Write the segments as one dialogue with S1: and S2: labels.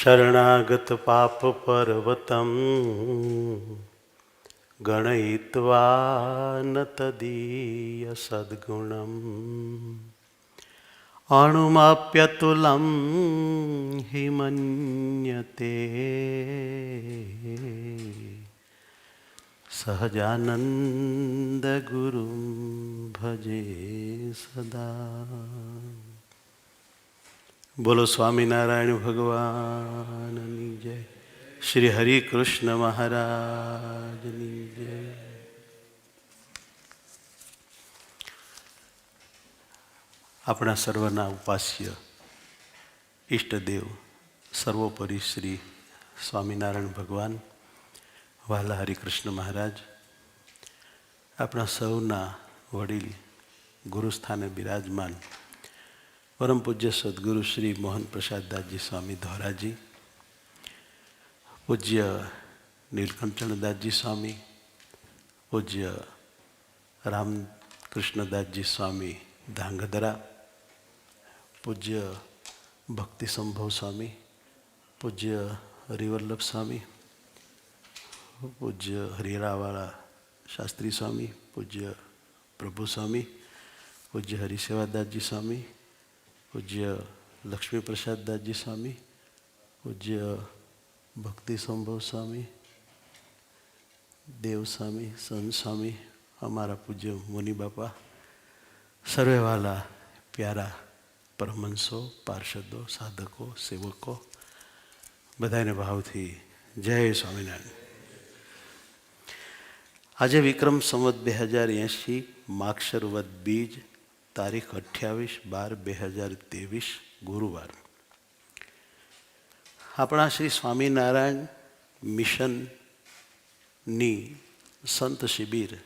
S1: શરણાગત પાપ પર્વતમ ગણયિત્વા ન તદીય સદ્ગુણમ અણુમાપ્યતુલમ હિ મન્યતે સહજાનંદ ગુરુમ ભજે સદા. બોલો સ્વામિનારાયણ ભગવાનની જય. શ્રી હરિ કૃષ્ણ મહારાજની જય. આપણા સર્વના ઉપાસ્ય ઈષ્ટદેવ સર્વોપરી શ્રી સ્વામિનારાયણ ભગવાન, વાલા હરિકૃષ્ણ મહારાજ, આપણા સૌના વડીલ ગુરુસ્થાને બિરાજમાન પરમ પૂજ્ય સદગુરુ શ્રી મોહન પ્રસાદદાસજી સ્વામી ધોરાજી, પૂજ્ય નીલકંઠદાસજી સ્વામી, પૂજ્ય રામકૃષ્ણદાસજી સ્વામી ધાંગધ્રા, પૂજ્ય ભક્તિ સંભવ સ્વામી, પૂજ્ય હરિવલ્લભ સ્વામી, પૂજ્ય હરિરાવાળા શાસ્ત્રી સ્વામી, પૂજ્ય પ્રભુ સ્વામી, પૂજ્ય હરિસેવાદાસજી સ્વામી, પૂજ્ય લક્ષ્મી પ્રસાદદાસજી સ્વામી, પૂજ્ય ભક્તિ સંભવ સ્વામી, દેવ સ્વામી, સંત સ્વામી, અમારા પૂજ્ય મુનિ બાપા, સર્વેવાલા પ્યારા પરમહંસો, પાર્ષદો, સાધકો, સેવકો, બધાને ભાવથી જય સ્વામિનારાયણ. આજે વિક્રમ સંવત 2080 માગશર વદ બીજ, તારીખ 28/12/2023 ગુરુવાર. આપણા શ્રી સ્વામિનારાયણ મિશનની સંત શિબિર,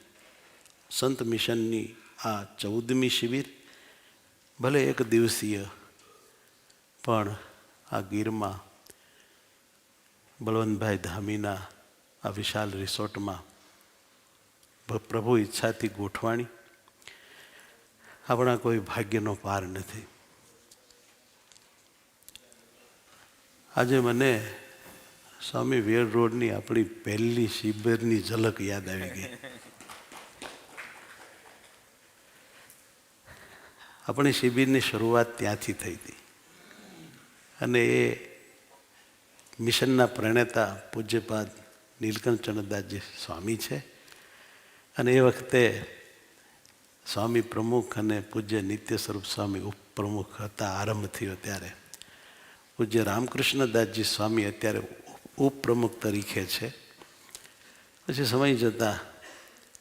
S1: સંત મિશનની આ 14મી શિબિર, ભલે એક દિવસીય, પણ આ ગીરમાં બળવંતભાઈ ધામીના આ વિશાલ રિસોર્ટમાં પ્રભુ ઈચ્છાથી ગોઠવાણી. આપણા કોઈ ભાગ્યનો પાર નથી. આજે મને સ્વામી વેર રોડની આપણી પહેલી શિબિરની ઝલક યાદ આવી ગઈ. આપણી શિબિરની શરૂઆત ત્યાંથી થઈ હતી અને એ મિશનના પ્રણેતા પૂજ્યપાદ નીલકંઠદાસજી સ્વામી છે. અને એ વખતે સ્વામી પ્રમુખ અને પૂજ્ય નિત્ય સ્વરૂપ સ્વામી ઉપપ્રમુખ હતા. આરંભ થયો ત્યારે પૂજ્ય રામકૃષ્ણદાસજી સ્વામી અત્યારે ઉપપ્રમુખ તરીકે છે. પછી સમય જતાં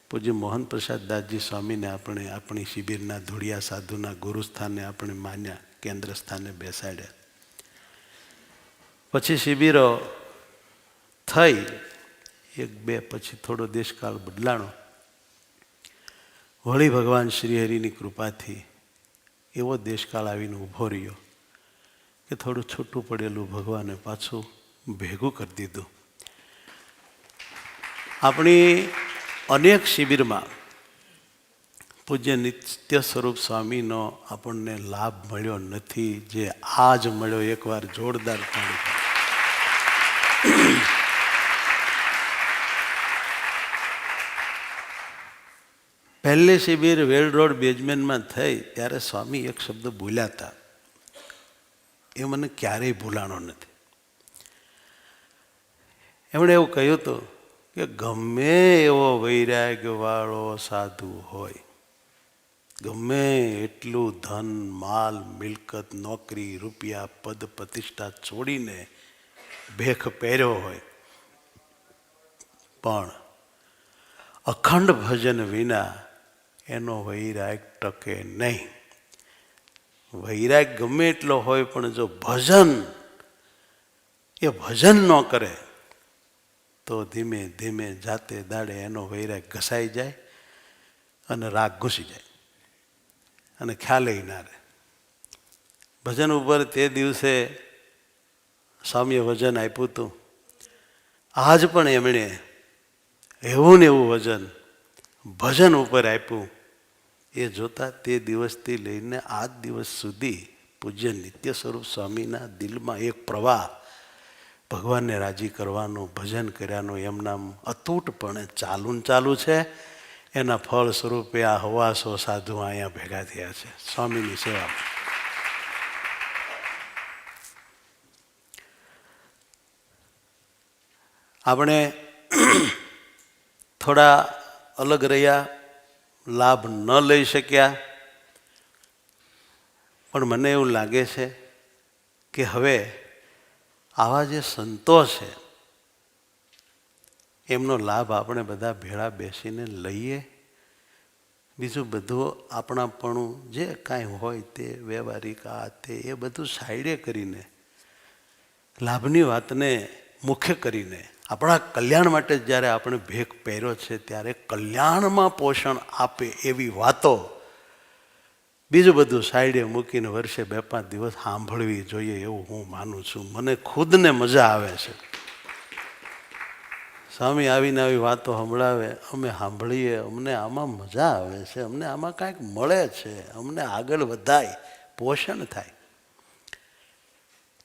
S1: પૂજ્ય મોહન પ્રસાદદાસજી સ્વામીને આપણે આપણી શિબિરના ધોળિયા સાધુના ગુરુસ્થાને આપણે માન્યા, કેન્દ્ર સ્થાને બેસાડ્યા. પછી શિબિરો થઈ, 1-2 પછી થોડો દેશકાળ બદલાણો. વળી ભગવાન શ્રીહરિની કૃપાથી એવો દેશકાળ આવીને ઊભો રહ્યો કે થોડું છૂટું પડેલું ભગવાને પાછું ભેગું કરી દીધું. આપણી અનેક શિબિરમાં પૂજ્ય નિત્ય સ્વરૂપ સ્વામીનો આપણને લાભ મળ્યો નથી, જે આજ મળ્યો. એકવાર જોરદાર તાળી. પહેલી શિબિર વેલ રોડ બેઝમેન્ટમાં થઈ ત્યારે સ્વામી એક શબ્દ બોલ્યા હતા, એ મને ક્યારેય ભૂલાણો નથી. એમણે એવું કહ્યું હતું કે ગમે એવો વૈરાગ્યવાળો સાધુ હોય, ગમે એટલું ધન, માલ, મિલકત, નોકરી, રૂપિયા, પદ, પ્રતિષ્ઠા છોડીને ભેખ પહેર્યો હોય, પણ અખંડ ભજન વિના એનો વૈરાગ ટકે નહીં. વૈરાગ ગમે એટલો હોય, પણ જો ભજન ન કરે તો ધીમે ધીમે જાતે દાડે એનો વૈરાગ ઘસાઈ જાય અને રાગ ઘૂસી જાય અને ખ્યાલ ના રહે. ભજન ઉપર તે દિવસે સ્વામીએ વચન આપ્યું હતું. આજ પણ એમણે એવું ને એવું વચન ભજન ઉપર આપ્યું. એ જોતા તે દિવસથી લઈને આજ દિવસ સુધી પૂજ્ય નિત્ય સ્વરૂપ સ્વામીના દિલમાં એક પ્રવાહ ભગવાનને રાજી કરવાનું, ભજન કર્યાનું એમના અતૂટપણે ચાલુ છે. એના ફળ સ્વરૂપે આ હવાસો સાધુ અહીંયા ભેગા થયા છે સ્વામીની સેવા. આપણે થોડા અલગ રહ્યા, લાભ ન લઈ શક્યા, પણ મને એવું લાગે છે કે હવે આવા જે સંતો છે એમનો લાભ આપણે બધા ભેળા બેસીને લઈએ. બીજું બધું આપણાપણું જે કાંઈ હોય તે વ્યવહારિક આ તે એ બધું સાઈડે કરીને લાભની વાતને મુખ્ય કરીને આપણા કલ્યાણ માટે જ્યારે આપણે ભેખ પહેર્યો છે ત્યારે કલ્યાણમાં પોષણ આપે એવી વાતો બીજું બધું સાઈડે મૂકીને વર્ષે 2-5 દિવસ સાંભળવી જોઈએ એવું હું માનું છું. મને ખુદને મજા આવે છે. સ્વામી આવીને આવી વાતો સંભળાવે, અમે સાંભળીએ, અમને આમાં મજા આવે છે, અમને આમાં કાંઈક મળે છે, અમને આગળ વધાય, પોષણ થાય.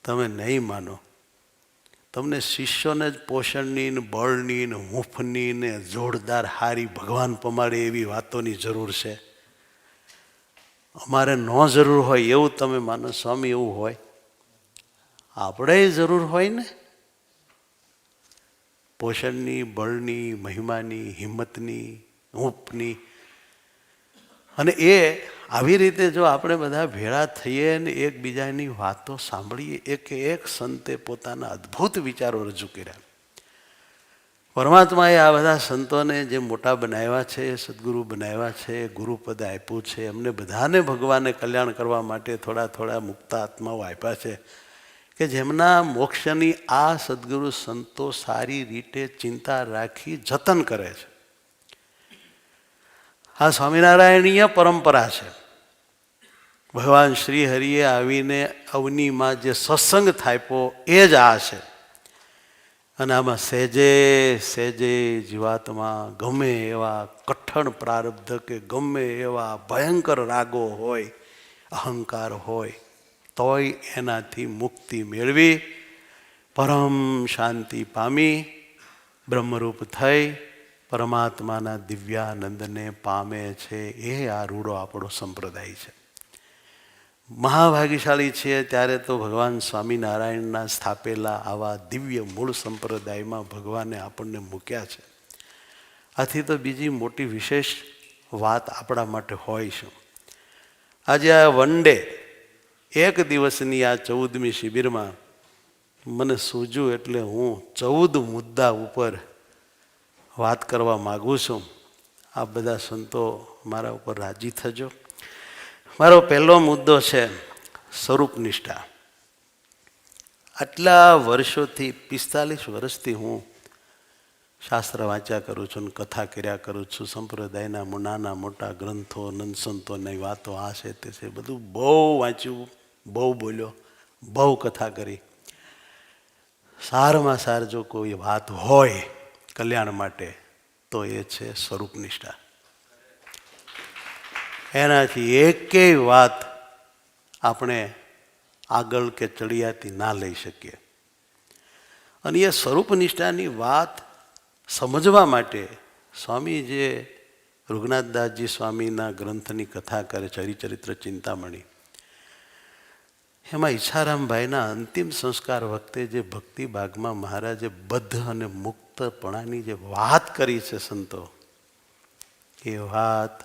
S1: તમે નહીં માનો, તમને શિષ્યોને જ પોષણની ને બળની ને હૂંફની ને જોરદાર હારી ભગવાન પમાડે એવી વાતોની જરૂર છે. અમારે ન જરૂર હોય એવું તમે માનો? સ્વામી એવું હોય? આપણે જરૂર હોય ને પોષણની, બળની, મહિમાની, હિંમતની, હૂંફની. અને એ આવી રીતે જો આપણે બધા ભેળા થઈએ ને એકબીજાની વાતો સાંભળીએ, એક સંતે પોતાના અદ્ભુત વિચારો રજૂ કર્યા. પરમાત્માએ આ બધા સંતોને જે મોટા બનાવ્યા છે, સદગુરુ બનાવ્યા છે, ગુરુપદ આપ્યું છે, એમને બધાને ભગવાને કલ્યાણ કરવા માટે થોડા મુક્ત આત્માઓ આપ્યા છે કે જેમના મોક્ષની આ સદગુરુ સંતો સારી રીતે ચિંતા રાખી જતન કરે છે. આ સ્વામિનારાયણીય પરંપરા છે. ભગવાન શ્રી હરિએ આવીને અવનીમાં જે સત્સંગ થાપ્યો એ જ આ છે. અને આમાં સહેજે જીવાત્મા ગમે એવા કઠણ પ્રારબ્ધ કે ગમે એવા ભયંકર રાગો હોય, અહંકાર હોય, તોય એનાથી મુક્તિ મેળવી પરમ શાંતિ પામી બ્રહ્મરૂપ થઈ પરમાત્માના દિવ્યાનંદને પામે છે. એ આ રૂડો આપણો સંપ્રદાય છે. મહાભાગ્યશાળી છીએ ત્યારે તો ભગવાન સ્વામિનારાયણના સ્થાપેલા આવા દિવ્ય મૂળ સંપ્રદાયમાં ભગવાને આપણને મૂક્યા છે. આથી તો બીજી મોટી વિશેષ વાત આપણા માટે હોય છે. આજે આ વન ડે 1 દિવસની આ 14મી શિબિરમાં મને સૂઝ્યું એટલે હું 14 મુદ્દા ઉપર વાત કરવા માગું છું. આ બધા સંતો મારા ઉપર રાજી થજો. મારો પહેલો મુદ્દો છે સ્વરૂપ નિષ્ઠા. આટલા વર્ષોથી 45 વર્ષથી હું શાસ્ત્ર વાંચ્યા કરું છું, કથા કર્યા કરું છું, સંપ્રદાયના નાના મોટા ગ્રંથો, નંદસંતોની વાતો આ છે તે છે, બધું બહુ વાંચ્યું, બહુ બોલ્યો, બહુ કથા કરી. સારમાં સાર જો કોઈ વાત હોય કલ્યાણ માટે તો એ છે સ્વરૂપ નિષ્ઠા. એનાથી એકેય વાત આપણે આગળ કે ચડિયાતી ના લઈ શકીએ. અને એ સ્વરૂપ નિષ્ઠાની વાત સમજવા માટે સ્વામી જે રઘુનાથદાસજી સ્વામીના ગ્રંથની કથા કરે છે, હરિચરિત્ર ચિંતામણી, એમાં ઈચ્છારામભાઈના અંતિમ સંસ્કાર વખતે જે ભક્તિ ભાગમાં મહારાજે બદ્ધ અને મુક્તપણાની જે વાત કરી છે સંતો, એ વાત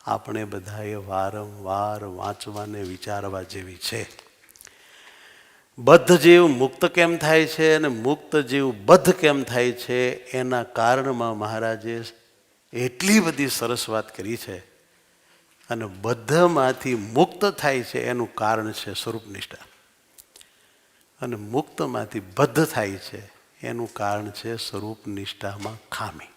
S1: આપણે બધાએ વારંવાર વાંચવાને વિચારવા જેવી છે. બદ્ધ જીવ મુક્ત કેમ થાય છે અને મુક્ત જીવ બદ્ધ કેમ થાય છે એના કારણમાં મહારાજે એટલી બધી સરસ વાત કરી છે. અને બદ્ધમાંથી મુક્ત થાય છે એનું કારણ છે સ્વરૂપ નિષ્ઠા, અને મુક્તમાંથી બદ્ધ થાય છે એનું કારણ છે સ્વરૂપ નિષ્ઠામાં ખામી.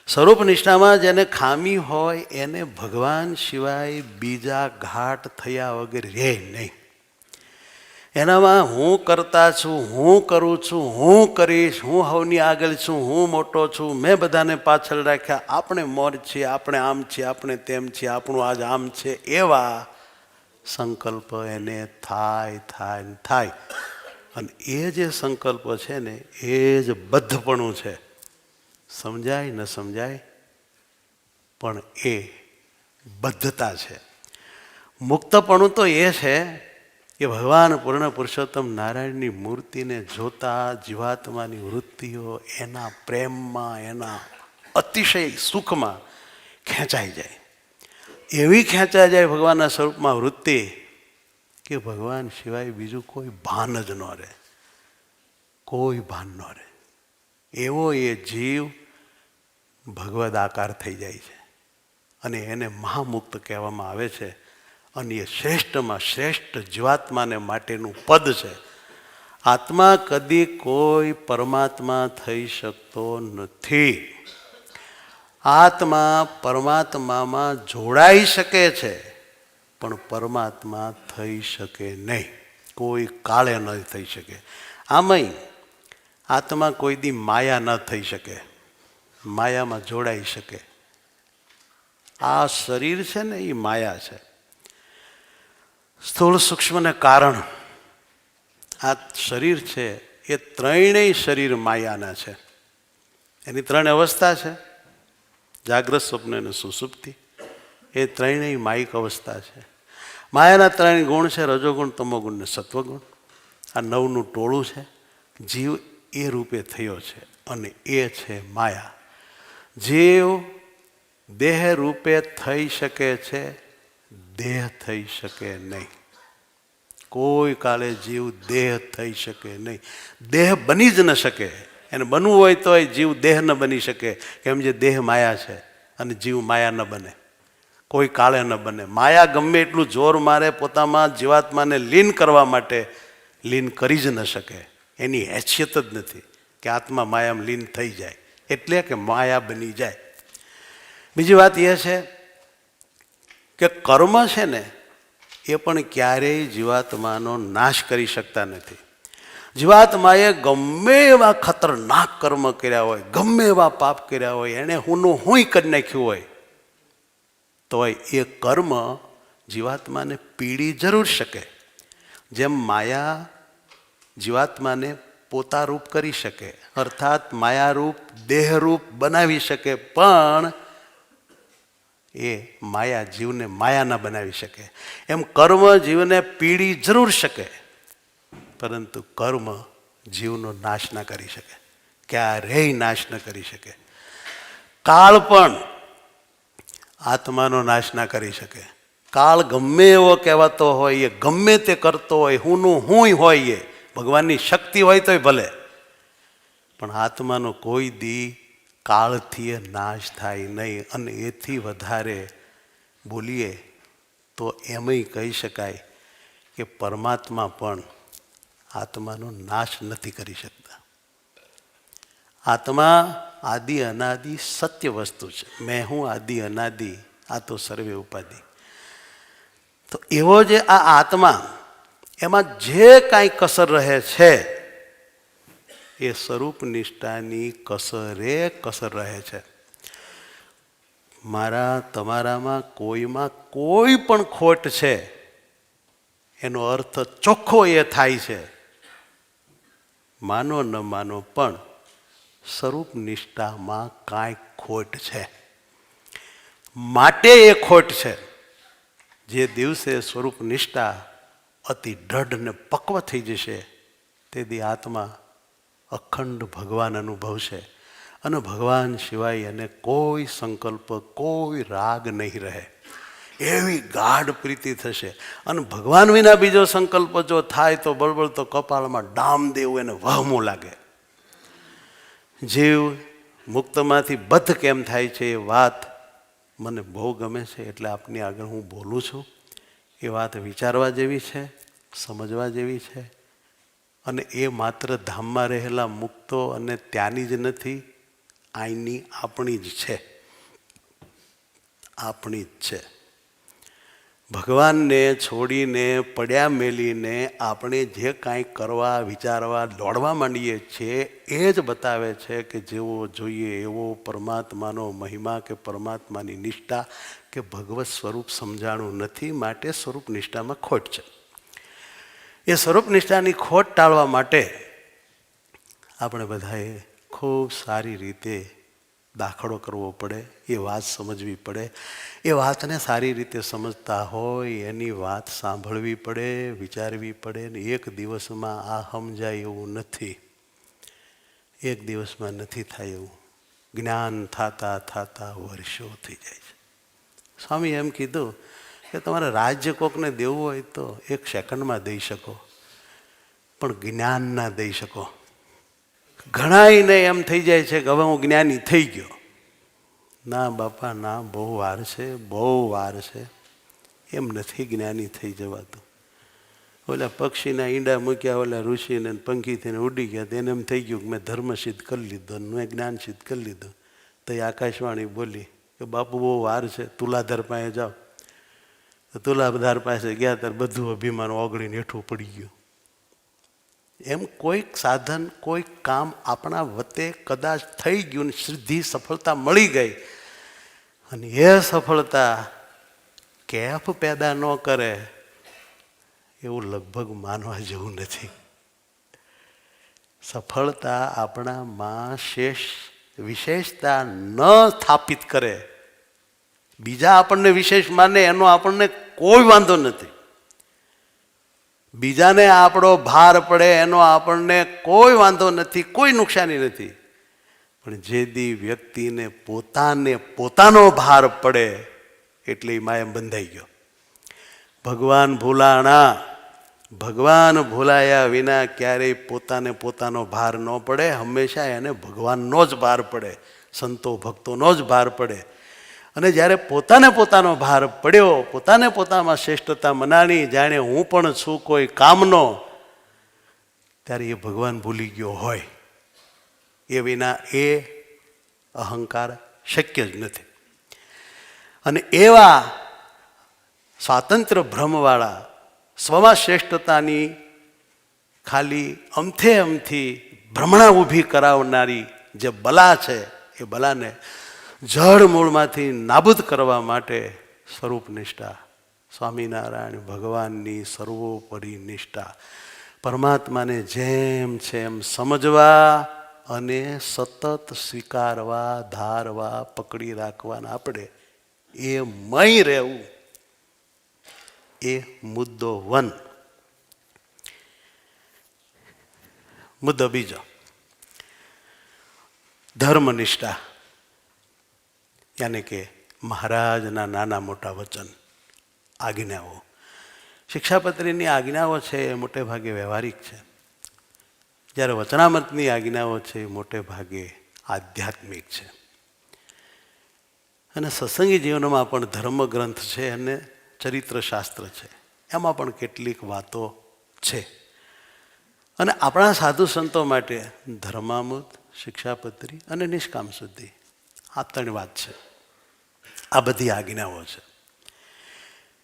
S1: સ્વરૂપ નિષ્ઠામાં જેને ખામી હોય એને ભગવાન સિવાય બીજા ઘાટ થયા વગર રહે નહીં. એનામાં હું કરતા છું, હું કરું છું, હું કરીશ, હું હવની આગળ છું, હું મોટો છું, મેં બધાને પાછળ રાખ્યા, આપણે મોર છીએ, આપણે આમ છીએ, આપણે તેમ છીએ, આપણું આજ આમ છે, એવા સંકલ્પ એને થાય. અને એ જે સંકલ્પ છે ને એ જ બધપણું છે. સમજાય ન સમજાય પણ એ બદ્ધતા છે. મુક્તપણું તો એ છે કે ભગવાન પૂર્ણ પુરુષોત્તમ નારાયણની મૂર્તિને જોતા જીવાત્માની વૃત્તિઓ એના પ્રેમમાં, એના અતિશય સુખમાં ખેંચાઈ જાય. એવી ખેંચાઈ જાય ભગવાનના સ્વરૂપમાં વૃત્તિ કે ભગવાન સિવાય બીજું કોઈ ભાન જ ન રહે, કોઈ ભાન ન રહે. એવો એ જીવ ભગવદ આકાર થઈ જાય છે અને એને મહામુક્ત કહેવામાં આવે છે. અને એ શ્રેષ્ઠમાં શ્રેષ્ઠ જીવાત્માને માટેનું પદ છે. આત્મા કદી કોઈ પરમાત્મા થઈ શકતો નથી. આત્મા પરમાત્મામાં જોડાઈ શકે છે પણ પરમાત્મા થઈ શકે નહીં, કોઈ કાળે ન થઈ શકે. આમાંય આત્મા કોઈ દી માયા ન થઈ શકે, માયામાં જોડાઈ શકે. આ શરીર છે ને એ માયા છે. સ્થૂળ સૂક્ષ્મને કારણ આ શરીર છે એ ત્રણેય શરીર માયાના છે. એની ત્રણ અવસ્થા છે, જાગ્રત, સ્વપ્ન અને સુષુપ્તિ. એ ત્રણેય માયિક અવસ્થા છે. માયાના ત્રણ ગુણ છે, રજોગુણ, તમોગુણ ને સત્વગુણ. આ નવનું ટોળું છે. જીવ એ રૂપે થયો છે અને એ છે માયા. જીવ દેહ રૂપે થઈ શકે છે, દેહ થઈ શકે નહીં. કોઈ કાલે જીવ દેહ થઈ શકે નહીં, દેહ બની જ ન શકે. એને બનવું હોય તો જીવ દેહ ન બની શકે, કેમ જે દેહ માયા છે અને જીવ માયા ન બને, કોઈ કાળે ન બને. માયા ગમે એટલું જોર મારે પોતામાં જીવાત્માને લીન કરવા માટે, લીન કરી જ ન શકે. એની હેસિયત જ નથી કે આત્મા માયામાં લીન થઈ જાય, એટલે કે માયા બની જાય. બીજી વાત એ છે કે કર્મ છે ને એ પણ ક્યારેય જીવાત્માનો નાશ કરી શકતા નથી. જીવાત્માએ ગમે એવા ખતરનાક કર્મ કર્યા હોય, ગમે એવા પાપ કર્યા હોય, એણે હુંનું હુંય કરી નાખ્યું હોય, તો એ કર્મ જીવાત્માને પીડી જરૂર શકે. જેમ માયા જીવાત્માને પોતારૂપ કરી શકે, અર્થાત માયારૂપ દેહરૂપ બનાવી શકે, પણ એ માયા જીવને માયા ના બનાવી શકે. એમ કર્મ જીવને પીડી જરૂર શકે, પરંતુ કર્મ જીવનો નાશ ના કરી શકે, ક્યારેય નાશ ન કરી શકે. કાળ પણ આત્માનો નાશ ના કરી શકે. કાળ ગમે એવો કહેવાતો હોય, એ ગમે તે કરતો હોય, હુંનું હુંય હોય, એ ભગવાનની શક્તિ હોય તોય ભલે, પણ આત્માનો કોઈ દી કાળથી એ નાશ થાય નહીં. અને એથી વધારે બોલીએ તો એમય કહી શકાય કે પરમાત્મા પણ આત્માનો નાશ નથી કરી શકતા. આત્મા આદિ અનાદિ સત્ય વસ્તુ છે. મેં હું આદિ અનાદિ, આ તો સર્વે ઉપાધિ. તો એવો જે આ આત્મા, એમાં જે કાંઈ કસર રહે છે એ સ્વરૂપ નિષ્ઠાની કસરે કસર રહે છે. મારા તમારામાં કોઈમાં કોઈ પણ ખોટ છે, એનો અર્થ ચોખ્ખો એ થાય છે, માનો ન માનો પણ સ્વરૂપ નિષ્ઠામાં કાંઈ ખોટ છે. માટે એ ખોટ છે. જે દિવસે સ્વરૂપ નિષ્ઠા અતિ દૃઢ ને પક્વ થઈ જશે, તે દી આત્મા અખંડ ભગવાન અનુભવશે અને ભગવાન સિવાય એને કોઈ સંકલ્પ, કોઈ રાગ નહીં રહે. એવી ગાઢ પ્રીતિ થશે. અને ભગવાન વિના બીજો સંકલ્પ જો થાય તો બળબળ તો કપાળમાં ડામ દેવું એને વહમું લાગે. જીવ મુક્તમાંથી બદ્ધ કેમ થાય છે એ વાત મને બહુ ગમે છે, એટલે આપની આગળ હું બોલું છું. એ વાત વિચારવા જેવી છે, સમજવા જેવી છે. અને એ માત્ર ધામમાં રહેલા મુક્તો અને ત્યાંની જ નથી, અહીંની આપણી જ છે, આપણી જ છે. ભગવાનને છોડીને, પડ્યા મેલીને આપણે જે કાંઈ કરવા, વિચારવા, દોડવા માંડીએ છીએ, એ જ બતાવે છે કે જેવો જોઈએ એવો પરમાત્માનો મહિમા કે પરમાત્માની નિષ્ઠા કે ભગવત સ્વરૂપ સમજાણું નથી. માટે સ્વરૂપ નિષ્ઠામાં ખોટ છે. એ સ્વરૂપ નિષ્ઠાની ખોટ ટાળવા માટે આપણે બધાએ ખૂબ સારી રીતે દાખલો કરવો પડે, એ વાત સમજવી પડે. એ વાતને સારી રીતે સમજતા હોય એની વાત સાંભળવી પડે, વિચારવી પડે. ને એક દિવસમાં આ સમજાય એવું નથી, એક દિવસમાં નથી થાય એવું. જ્ઞાન થતા થતા વર્ષો થઈ જાય છે. સ્વામી એમ કીધું કે તમારે રાજ્ય કોકને દેવું હોય તો 1 સેકન્ડમાં દઈ શકો, પણ જ્ઞાન ના દઈ શકો. ઘણાઈને એમ થઈ જાય છે કે હવે હું જ્ઞાની થઈ ગયો. ના બાપા ના, બહુ વાર છે, બહુ વાર છે. એમ નથી જ્ઞાની થઈ જવાતું. ઓલા પક્ષીના ઈંડા મૂક્યા, ઓલા ઋષિને પંખી થઈને ઉડી ગયા, તેને એમ થઈ ગયું કે મેં ધર્મ સિદ્ધ કરી લીધો, મેં જ્ઞાન સિદ્ધ કરી લીધું. તો એ આકાશવાણી બોલી કે બાપુ બહુ વાર છે, તુલાધાર પાસે જાઓ. તુલાધાર પાસે ગયા ત્યારે બધું અભિમાન ઓગળીને હેઠું પડી ગયું. એમ કોઈક સાધન, કોઈક કામ આપણા વતે કદાચ થઈ ગયું ને સિદ્ધિ સફળતા મળી ગઈ, અને એ સફળતા કેફ પેદા ન કરે એવું લગભગ માનવા જેવું નથી. સફળતા આપણામાં વિશેષતા ન સ્થાપિત કરે, બીજા આપણને વિશેષ માને એનો આપણને કોઈ વાંધો નથી. બીજાને આપણો ભાર પડે એનો આપણને કોઈ વાંધો નથી, કોઈ નુકસાની નથી. પણ જે દી વ્યક્તિને પોતાનો ભાર પડે એટલે એ માયા બંધાઈ ગયો. ભગવાન ભૂલાણા, ભગવાન ભૂલાયા વિના ક્યારેય પોતાનો ભાર ન પડે. હંમેશા એને ભગવાનનો જ ભાર પડે, સંતો ભક્તોનો જ ભાર પડે. અને જ્યારે પોતાનો ભાર પડ્યો, પોતામાં શ્રેષ્ઠતા મનાણી, જાણે હું પણ છું કોઈ કામનો, ત્યારે એ ભગવાન ભૂલી ગયો હોય. એ વિના એ અહંકાર શક્ય જ નથી. અને એવા સ્વાતંત્ર્ય ભ્રમવાળા, સ્વમાં શ્રેષ્ઠતાની ખાલી અમથી ભ્રમણા ઊભી કરાવનારી જે બલા છે, એ બલાને જળ મૂળમાંથી નાબૂદ કરવા માટે સ્વરૂપ નિષ્ઠા, સ્વામિનારાયણ ભગવાનની સર્વોપરી નિષ્ઠા, પરમાત્માને જેમ છે એમ સમજવા અને સતત સ્વીકારવા, ધારવા, પકડી રાખવાના આપણે એ મય રહેવું, એ મુદ્દો 1. મુદ્દો 2, ધર્મનિષ્ઠા, યાને કે મહારાજના નાના મોટા વચન, આજ્ઞાઓ. શિક્ષાપત્રીની આજ્ઞાઓ છે એ મોટે ભાગે વ્યવહારિક છે, જ્યારે વચનામૃતની આજ્ઞાઓ છે એ મોટે ભાગે આધ્યાત્મિક છે. અને સત્સંગી જીવનમાં પણ ધર્મગ્રંથ છે અને ચરિત્રશાસ્ત્ર છે, એમાં પણ કેટલીક વાતો છે. અને આપણા સાધુ સંતો માટે ધર્મામૃત, શિક્ષાપત્રી અને નિષ્કામ શુદ્ધિ, આ 3 વાત છે. આ બધી આજ્ઞાઓ છે.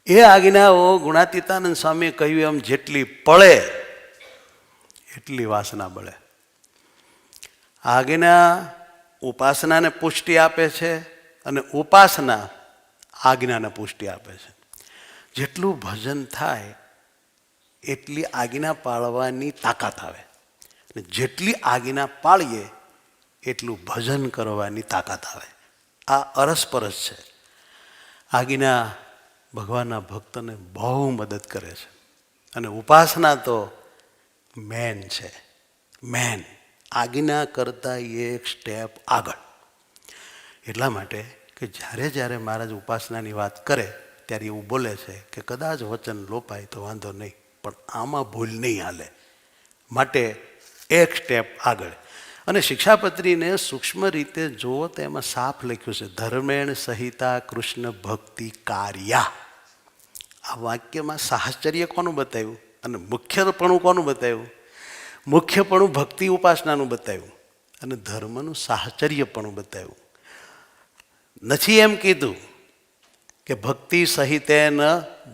S1: એ આજ્ઞાઓ ગુણાતીતાનંદ સ્વામીએ કહ્યું એમ જેટલી પળે એટલી વાસના બળે. આજ્ઞા ઉપાસનાને પુષ્ટિ આપે છે અને ઉપાસના આજ્ઞાને પુષ્ટિ આપે છે. જેટલું ભજન થાય એટલી આજ્ઞા પાળવાની તાકાત આવે, અને જેટલી આજ્ઞા પાળીએ એટલું ભજન કરવાની તાકાત આવે. આ અરસપરસ છે. આજ્ઞા ભગવાનના ભક્તને બહુ મદદ કરે છે, અને ઉપાસના તો મેન છે. મેન આજ્ઞા કરતાં 1 સ્ટેપ આગળ. એટલા માટે કે જ્યારે મહારાજ ઉપાસનાની વાત કરે ત્યારે એવું બોલે છે કે કદાચ વચન લોપાય તો વાંધો નહીં, પણ આમાં ભૂલ નહીં હાલે, માટે 1 સ્ટેપ આગળ. અને શિક્ષાપત્રીને સૂક્ષ્મ રીતે જુઓ તો એમાં સાફ લખ્યું છે ધર્મેણ સહિતા કૃષ્ણ ભક્તિ કાર્યા. આ વાક્યમાં સાહચર્ય કોનું બતાવ્યું અને મુખ્યપણું કોનું બતાવ્યું? મુખ્યપણું ભક્તિ ઉપાસનાનું બતાવ્યું અને ધર્મનું સાહચર્યપણું બતાવ્યું. નથી એમ કીધું કે ભક્તિ સહિતેન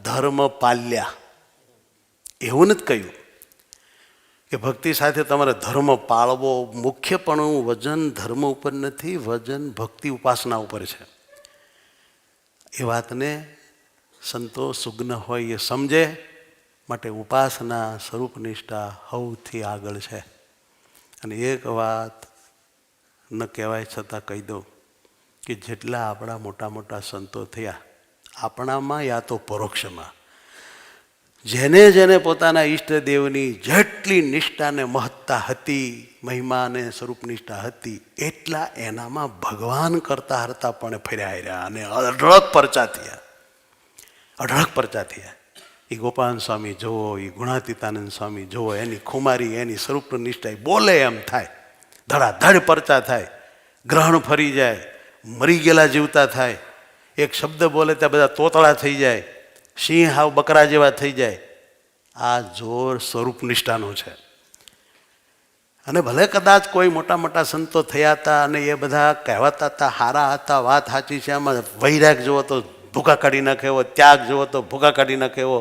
S1: ધર્મ પાલ્યા, એવું નથી કહ્યું કે ભક્તિ સાથે તમારે ધર્મ પાળવો. મુખ્યપણું વજન ધર્મ ઉપર નથી, વજન ભક્તિ ઉપાસના ઉપર છે. એ વાતને સંતો સુજ્ઞ હોય એ સમજે માટે ઉપાસના સ્વરૂપ નિષ્ઠા સૌથી આગળ છે. અને એક વાત ન કહેવાય છતાં કહી દઉં કે જેટલા આપણા મોટા મોટા સંતો થયા, આપણામાં યા તો પરોક્ષમાં, જેને જેને પોતાના ઈષ્ટદેવની જેટલી નિષ્ઠા ને મહત્તા હતી, મહિમા અને સ્વરૂપ નિષ્ઠા હતી, એટલા એનામાં ભગવાન કરતા હરતા પણ ફર્યા રહ્યા અને અઢળક પરચા થયા. અઢળક પરચા થયા. એ ગોપાલ સ્વામી જુઓ, એ ગુણાતીતાનંદ સ્વામી જુઓ, એની ખુમારી, એની સ્વરૂપ નિષ્ઠા બોલે એમ થાય, ધડાધડ પરચા થાય, ગ્રહણ ફરી જાય, મરી ગયેલા જીવતા થાય, એક શબ્દ બોલે ત્યાં બધા તોતળા થઈ જાય, સિંહ હાવ બકરા જેવા થઈ જાય. આ જોર સ્વરૂપ નિષ્ઠાનું છે. અને ભલે કદાચ કોઈ મોટા મોટા સંતો થયા હતા અને એ બધા કહેવાતા હતા, હારા હતા, વાત સાચી છે, આમાં વૈરાગ જુઓ તો ભૂકા કાઢી નાખે એવો, ત્યાગ જુઓ તો ભૂકા કાઢી નાખે એવો,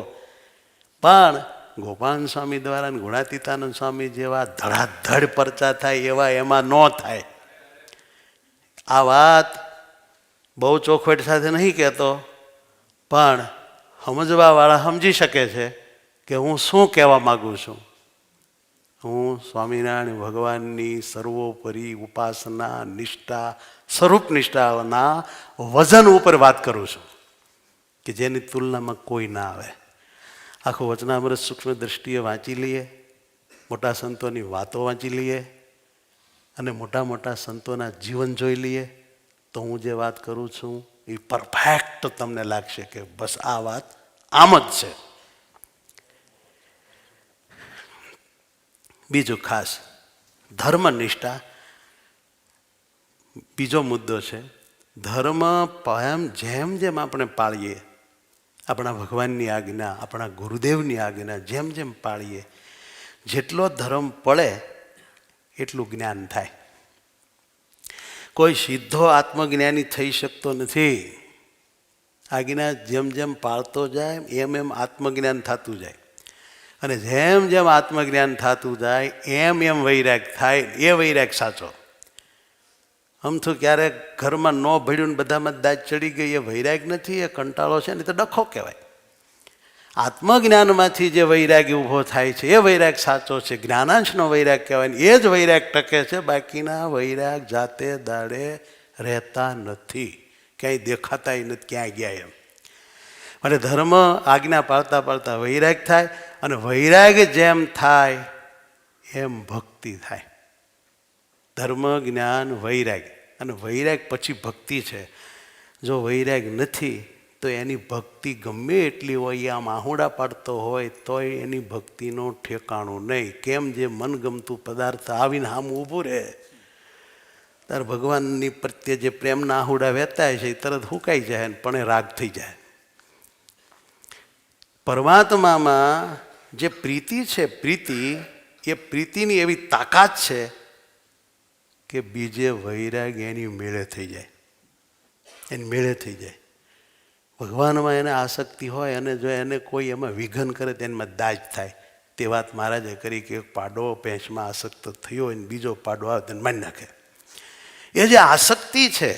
S1: પણ ગોપાલ સ્વામી દ્વારા ગુણાતીતાનંદ સ્વામી જેવા ધડાધડ પરચા થાય એવા એમાં ન થાય. આ વાત બહુ ચોખવટ સાથે નહીં કહેતો, પણ સમજવાવાળા સમજી શકે છે કે હું શું કહેવા માગું છું. હું સ્વામિનારાયણ ભગવાનની સર્વોપરી ઉપાસના નિષ્ઠા સ્વરૂપ નિષ્ઠાના વજન ઉપર વાત કરું છું કે જેની તુલનામાં કોઈ ના આવે. આખું વચનામૃત સૂક્ષ્મ દ્રષ્ટિએ વાંચી લઈએ, મોટા સંતોની વાતો વાંચી લઈએ અને મોટા મોટા સંતોના જીવન જોઈ લઈએ તો હું જે વાત કરું છું એ પરફેક્ટ તમને લાગશે કે બસ આ વાત આમ જ છે. બીજું ખાસ ધર્મનિષ્ઠા બીજો મુદ્દો છે. ધર્મ જેમ જેમ આપણે પાળીએ, આપણા ભગવાનની આજ્ઞા, આપણા ગુરુદેવની આજ્ઞા જેમ જેમ પાળીએ, જેટલો ધર્મ પડે એટલું જ્ઞાન થાય. કોઈ સીધો આત્મજ્ઞાની થઈ શકતો નથી. આજ્ઞા જેમ જેમ પાળતો જાય એમ એમ આત્મજ્ઞાન થતું જાય, અને જેમ જેમ આત્મજ્ઞાન થતું જાય એમ એમ વૈરાગ થાય. એ વૈરાગ સાચો. આમ તો ક્યારેક ઘરમાં ન ભળ્યું ને બધામાં દાજ ચડી ગઈ, એ વૈરાગ નથી, એ કંટાળો છે ને, તો ડખો કહેવાય. આત્મજ્ઞાનમાંથી જે વૈરાગ ઊભો થાય છે એ વૈરાગ સાચો છે, જ્ઞાનાંશનો વૈરાગ કહેવાય ને, એ જ વૈરાગ ટકે છે. બાકીના વૈરાગ જાતે દાડે રહેતા નથી, ક્યાંય દેખાતાય નથી ક્યાંય ગયા એમ. અને ધર્મ આજ્ઞા પાળતા પાળતા વૈરાગ થાય, અને વૈરાગ જેમ થાય એમ ભક્તિ થાય. ધર્મ, જ્ઞાન, વૈરાગ, અને વૈરાગ પછી ભક્તિ છે. જો વૈરાગ નથી તો એની ભક્તિ ગમે એટલી હોય, આમ આહુડા પાડતો હોય તોય એની ભક્તિનું ઠેકાણું નહીં. કેમ? જે મનગમતું પદાર્થ આવીને આમ ઊભું રહે ત્યારે ભગવાનની પ્રત્યે જે પ્રેમના આહુડા વહેતાય છે એ તરત હુકાઈ જાય પણ એ રાગ થઈ જાય. પરમાત્મામાં જે પ્રીતિ છે, એ પ્રીતિની એવી તાકાત છે કે બીજે વૈરાગ એની મેળે થઈ જાય, એની મેળે થઈ જાય. ભગવાનમાં એને આસક્તિ હોય અને જો એને કોઈ એમાં વિઘન કરે તો એમાં દાજ થાય. તે વાત મહારાજે કરી કે એક પાડો ભેંસમાં આસક્ત થયો હોય ને બીજો પાડો આવે તેને મારી નાખે. એ જે આસક્તિ છે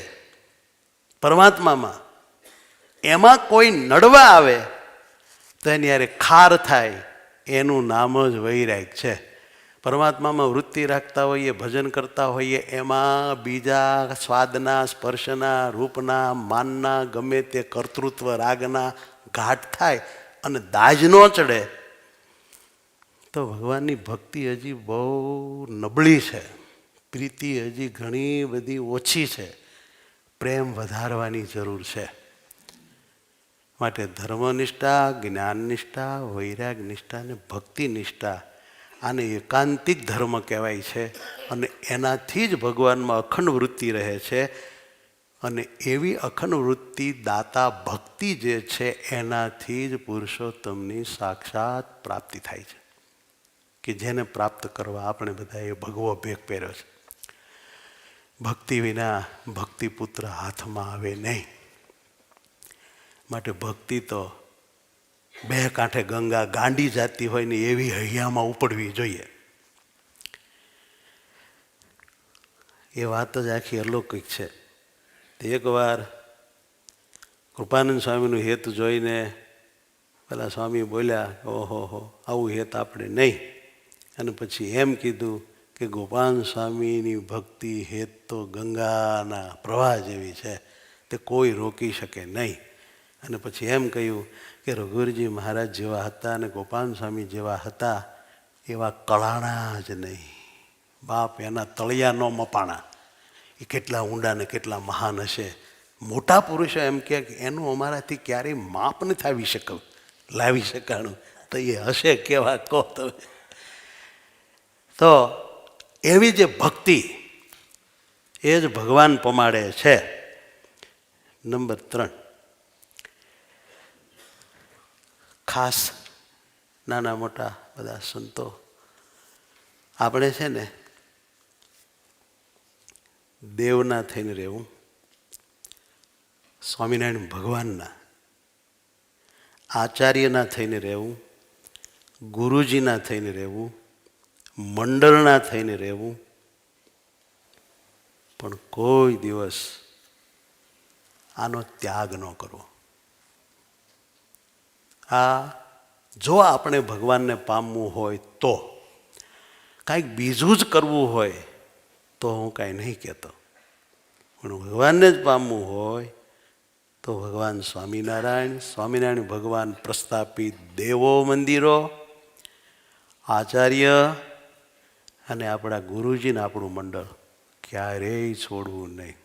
S1: પરમાત્મામાં, એમાં કોઈ નડવા આવે તો એની યારે ખાર થાય, એનું નામ જ વૈરાગ છે. પરમાત્મામાં વૃત્તિ રાખતા હોઈએ, ભજન કરતા હોઈએ, એમાં બીજા સ્વાદના, સ્પર્શના, રૂપના, માનના, ગમે તે કર્તૃત્વ રાગના ઘાટ થાય અને દાજ ન ચડે તો ભગવાનની ભક્તિ હજી બહુ નબળી છે, પ્રીતિ હજી ઘણી બધી ઓછી છે, પ્રેમ વધારવાની જરૂર છે. માટે ધર્મનિષ્ઠા, જ્ઞાનનિષ્ઠા, વૈરાગ નિષ્ઠા અને ભક્તિ નિષ્ઠા, આને એકાંતિક ધર્મ કહેવાય છે. અને એનાથી જ ભગવાનમાં અખંડ વૃત્તિ રહે છે. અને એવી અખંડ વૃત્તિ દાતા ભક્તિ જે છે એનાથી જ પુરુષોત્તમની સાક્ષાત પ્રાપ્તિ થાય છે, કે જેને પ્રાપ્ત કરવા આપણે બધા એ ભગવો ભેગ પહેર્યો છે. ભક્તિ વિના ભક્તિપુત્ર હાથમાં આવે નહીં. માટે ભક્તિ તો બે કાંઠે ગંગા ગાંડી જાતી હોય ને એવી હૈયામાં ઉપડવી જોઈએ. એ વાત જ આખી અલૌકિક છે. એકવાર કૃપાનંદ સ્વામીનું હેત જોઈને પેલા સ્વામી બોલ્યા, ઓહો હો, આવું હેત આપણે નહીં. અને પછી એમ કીધું કે ગોપાલ સ્વામીની ભક્તિ હેત તો ગંગાના પ્રવાહ જેવી છે, તે કોઈ રોકી શકે નહીં. અને પછી એમ કહ્યું કે રઘુવીરજી મહારાજ જેવા હતા અને ગોપાલ સ્વામી જેવા હતા એવા કળાણા જ નહીં. બાપ, એના તળિયા ન મપાણા. એ કેટલા ઊંડા ને કેટલા મહાન હશે. મોટા પુરુષો એમ કે એનું અમારાથી ક્યારેય માપ નથી લાવી શકાણું, તો એ હશે કેવા કહો તમે. તો એવી જે ભક્તિ એ જ ભગવાન પમાડે છે. નંબર 3, ખાસ નાના મોટા બધા સંતો, આપણે છે ને દેવના થઈને રહેવું, સ્વામિનારાયણ ભગવાનના આચાર્યના થઈને રહેવું, ગુરુજીના થઈને રહેવું, મંડળના થઈને રહેવું, પણ કોઈ દિવસ આનો ત્યાગ ન કરવો. જો આપણે ભગવાનને પામવું હોય તો, કાંઈક બીજું જ કરવું હોય તો હું કાંઈ નહીં કહેતો, પણ ભગવાનને જ પામવું હોય તો ભગવાન સ્વામિનારાયણ ભગવાન પ્રસ્થાપિત દેવો મંદિરો, આચાર્ય અને આપણા ગુરુજીને આપણું મંડળ ક્યારેય છોડવું નહીં.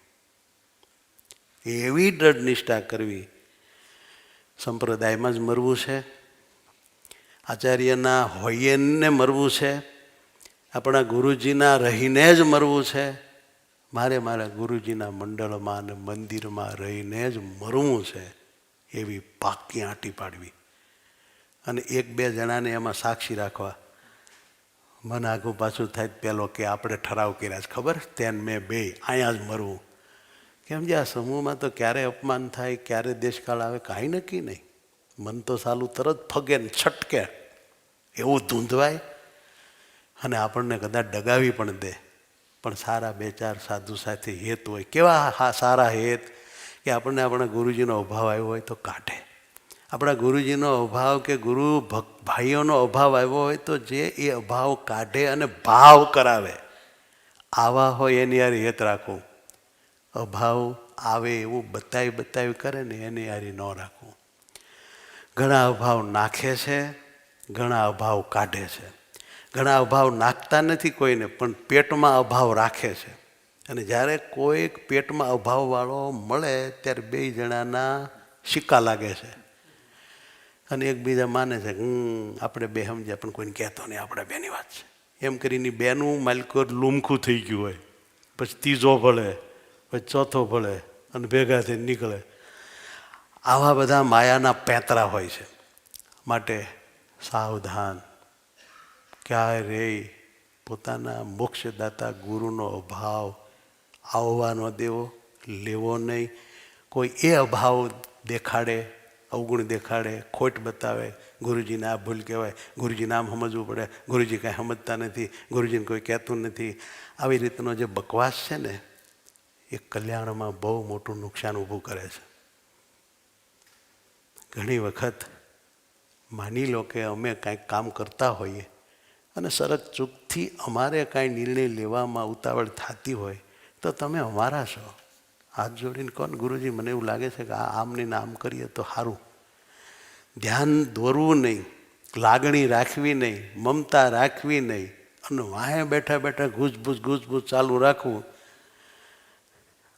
S1: એવી દ્રઢ નિષ્ઠા કરવી. સંપ્રદાયમાં જ મરવું છે, આચાર્યના હોઈને મરવું છે, આપણા ગુરુજીના રહીને જ મરવું છે, મારા ગુરુજીના મંડળમાં અને મંદિરમાં રહીને જ મરવું છે, એવી પાકી આંટી પાડવી. અને 1-2 જણાને એમાં સાક્ષી રાખવા. મને આગું પાછું થાય પહેલો કે આપણે ઠરાવ કર્યા છે, ખબર, તેન મેં 2 અહીંયા જ મરવું. કેમ જે આ સમૂહમાં તો ક્યારે અપમાન થાય, ક્યારે દેશકાળ આવે, કાંઈ નક્કી નહીં. મન તો સાલું તરત ફગે ને છટકે, એવું ધૂંધવાય અને આપણને કદાચ ડગાવી પણ દે. પણ સારા 2-4 સાધુ સાથે હેત હોય, કેવા સારા હેત કે આપણને આપણા ગુરુજીનો અભાવ આવ્યો હોય તો કાઢે. આપણા ગુરુજીનો અભાવ કે ગુરુ ભાઈઓનો અભાવ આવ્યો હોય તો જે એ અભાવ કાઢે અને ભાવ કરાવે, આવા હોય એની યાર હેત રાખવું. અભાવ આવે એવું બતાવી કરે ને એની યારી ન રાખવું. ઘણા અભાવ નાખે છે, ઘણા અભાવ કાઢે છે. ઘણા અભાવ નાખતા નથી કોઈને, પણ પેટમાં અભાવ રાખે છે. અને જ્યારે કોઈક પેટમાં અભાવવાળો મળે ત્યારે 2 જણાના સિક્કા લાગે છે અને એકબીજા માને છે આપણે 2 સમજ્યા, પણ કોઈને કહેતો નહીં, આપણે 2ની વાત છે. એમ કરીને 2નું માલિકોર લૂમખું થઈ ગયું હોય, પછી 3જો ભળે, પછી 4થો ભળે અને ભેગા થઈને નીકળે. આવા બધા માયાના પેંતરા હોય છે. માટે સાવધાન, ક્યારેય પોતાના મોક્ષદાતા ગુરુનો અભાવ આવવા ન દેવો, લેવો નહીં. કોઈ એ અભાવ દેખાડે, અવગુણ દેખાડે, ખોટ બતાવે, ગુરુજીને આ ભૂલ કહેવાય, ગુરુજીને આમ સમજવું પડે, ગુરુજી કાંઈ સમજતા નથી, ગુરુજીને કોઈ કહેતું નથી, આવી રીતનો જે બકવાસ છે ને એ કલ્યાણમાં બહુ મોટું નુકસાન ઊભું કરે છે. ઘણી વખત માની લો કે અમે કાંઈક કામ કરતા હોઈએ અને સરસ ચૂકથી અમારે કાંઈ નિર્ણય લેવામાં ઉતાવળ થતી હોય તો તમે અમારા છો, હાથ જોડીને કહો ને, ગુરુજી મને એવું લાગે છે કે આમને આમ કરીએ તો સારું. ધ્યાન દોરવું નહીં, લાગણી રાખવી નહીં, મમતા રાખવી નહીં અને વાહે બેઠા બેઠા ઘૂસભૂસ ચાલુ રાખવું,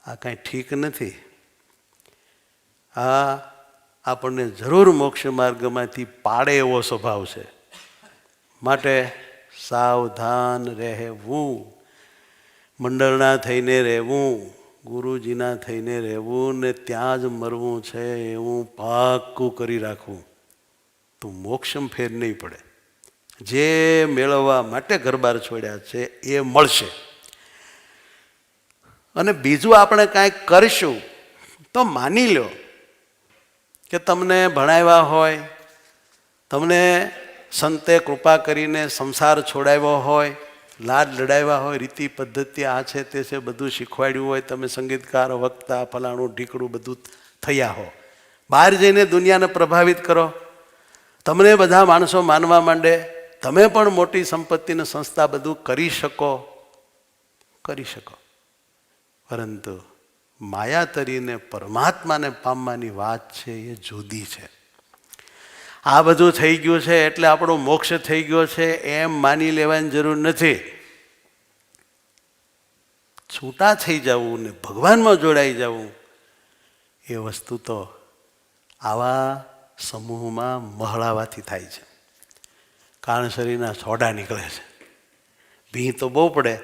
S1: આ કાંઈ ઠીક નથી. આ આપણને જરૂર મોક્ષ માર્ગમાંથી પાડે એવો સ્વભાવ છે. માટે સાવધાન રહેવું, મંડળના થઈને રહેવું, ગુરુજીના થઈને રહેવું ને ત્યાં જ મરવું છે એવું પાક્કું કરી રાખવું, તો મોક્ષમ ફેર નહીં પડે. જે મેળવવા માટે ઘરબાર છોડ્યા છે એ મળશે. અને બીજું આપણે કાંઈક કરીશું તો માની લો કે તમને ભણાવ્યા હોય, તમને સંતે કૃપા કરીને સંસાર છોડાવ્યો હોય, લાડ લડાવ્યા હોય, રીતિ પદ્ધતિ આ છે તે છે બધું શીખવાડ્યું હોય, તમે સંગીતકાર, વક્તા, ફલાણું ઢીકડું બધું થયા હો, બહાર જઈને દુનિયાને પ્રભાવિત કરો તમને બધા માણસો માનવા માંડે, તમે પણ મોટી સંપત્તિની સંસ્થા બધું કરી શકો, પરંતુ માયા તરીને પરમાત્માને પામવાની વાત છે એ જુદી છે. આ બધું થઈ ગયું છે એટલે આપણો મોક્ષ થઈ ગયો છે એમ માની લેવાની જરૂર નથી. છૂટા થઈ જવું ને ભગવાનમાં જોડાઈ જવું એ વસ્તુ તો આવા સમૂહમાં મહળાવાથી થાય છે. કારણ શરીરના સોડા નીકળે છે. ભીં તો બહુ પડે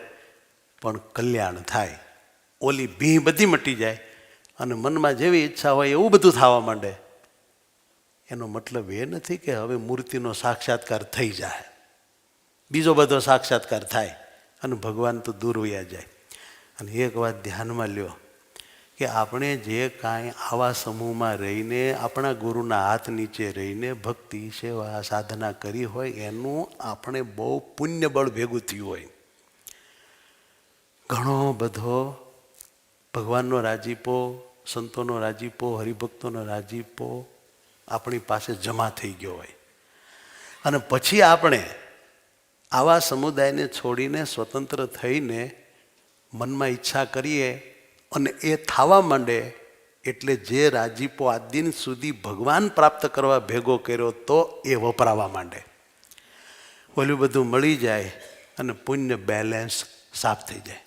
S1: પણ કલ્યાણ થાય. ઓલી ભીં બધી મટી જાય અને મનમાં જેવી ઈચ્છા હોય એવું બધું થવા માંડે. એનો મતલબ એ નથી કે હવે મૂર્તિનો સાક્ષાત્કાર થઈ જાય, બીજો બધો સાક્ષાત્કાર થાય અને ભગવાન તો દૂર વયા જાય. અને એક વાત ધ્યાનમાં લ્યો કે આપણે જે કાંઈ આવા સમૂહમાં રહીને આપણા ગુરુના હાથ નીચે રહીને ભક્તિ સેવા સાધના કરી હોય એનું આપણે બહુ પુણ્યબળ ભેગું થયું હોય. ઘણો બધો ભગવાનનો રાજીપો, સંતોનો રાજીપો, હરિભક્તોનો રાજીપો આપણી પાસે જમા થઈ ગયો હોય અને પછી આપણે આવા સમુદાયને છોડીને સ્વતંત્ર થઈને મનમાં ઈચ્છા કરીએ અને એ થવા માંડે એટલે જે રાજીપો આ દિન સુધી ભગવાન પ્રાપ્ત કરવા ભેગો કર્યો તો એ વપરાવા માંડે. ઓલું બધું મળી જાય અને પુણ્ય બેલેન્સ સાફ થઈ જાય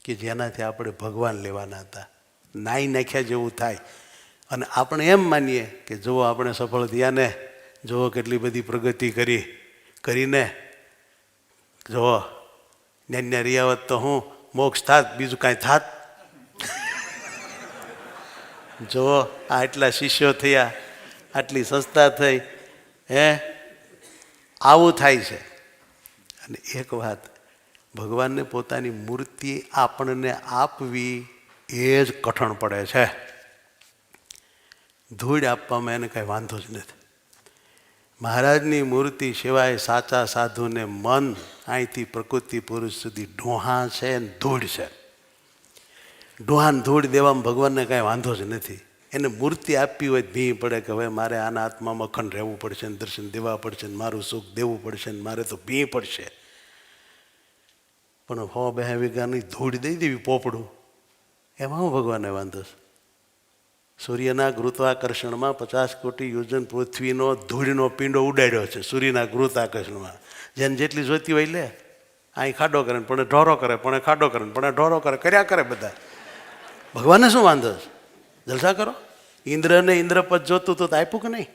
S1: કે જેનાથી આપણે ભગવાન લેવાના હતા. નાઈ નાખ્યા જેવું થાય અને આપણે એમ માનીએ કે જુઓ આપણે સફળ થયા ને, જુઓ કેટલી બધી પ્રગતિ કરીને જુઓ ન્યા રિયાવત તો હું મોક્ષ થાત, બીજું કાંઈ થાત. જુઓ આટલા શિષ્યો થયા, આટલી સંસ્થા થઈ, આવું થાય છે. અને એક વાત, ભગવાનને પોતાની મૂર્તિ આપણને આપવી એ જ કઠણ પડે છે. ધૂળ આપવામાં એને કાંઈ વાંધો જ નથી. મહારાજની મૂર્તિ સિવાય સાચા સાધુને મન અહીંથી પ્રકૃતિ પુરુષ સુધી ડોહા છે ને ધૂળ છે. ડોહાને ધૂળ દેવામાં ભગવાનને કાંઈ વાંધો જ નથી. એને મૂર્તિ આપવી હોય ભીં પડે કે હવે મારે આના આત્મામાં અખંડ રહેવું પડશે ને દર્શન દેવા પડશે ને મારું સુખ દેવું પડશે ને મારે તો ભીં પડશે. પણ 100-2 વીઘાની ધૂળ દઈ દેવી પોપડું, એમાં હું ભગવાનને વાંધો છે? સૂર્યના ગુરુત્વાકર્ષણમાં 50 કોટી યોજન પૃથ્વીનો ધૂળનો પીંડો ઉડાડ્યો છે. સૂર્યના ગુરુત્વાકર્ષણમાં જેને જેટલી જોઈતી હોય લે. અહીં ખાડો કરે ને પણ ઢોરો કરે, પણ ખાડો કરે ને પણ ઢોરો કરે, કર્યા કરે બધા. ભગવાનને શું વાંધો છે? જલસા કરો. ઇન્દ્રને ઇન્દ્રપદ જોતું તો આપ્યું કે નહીં?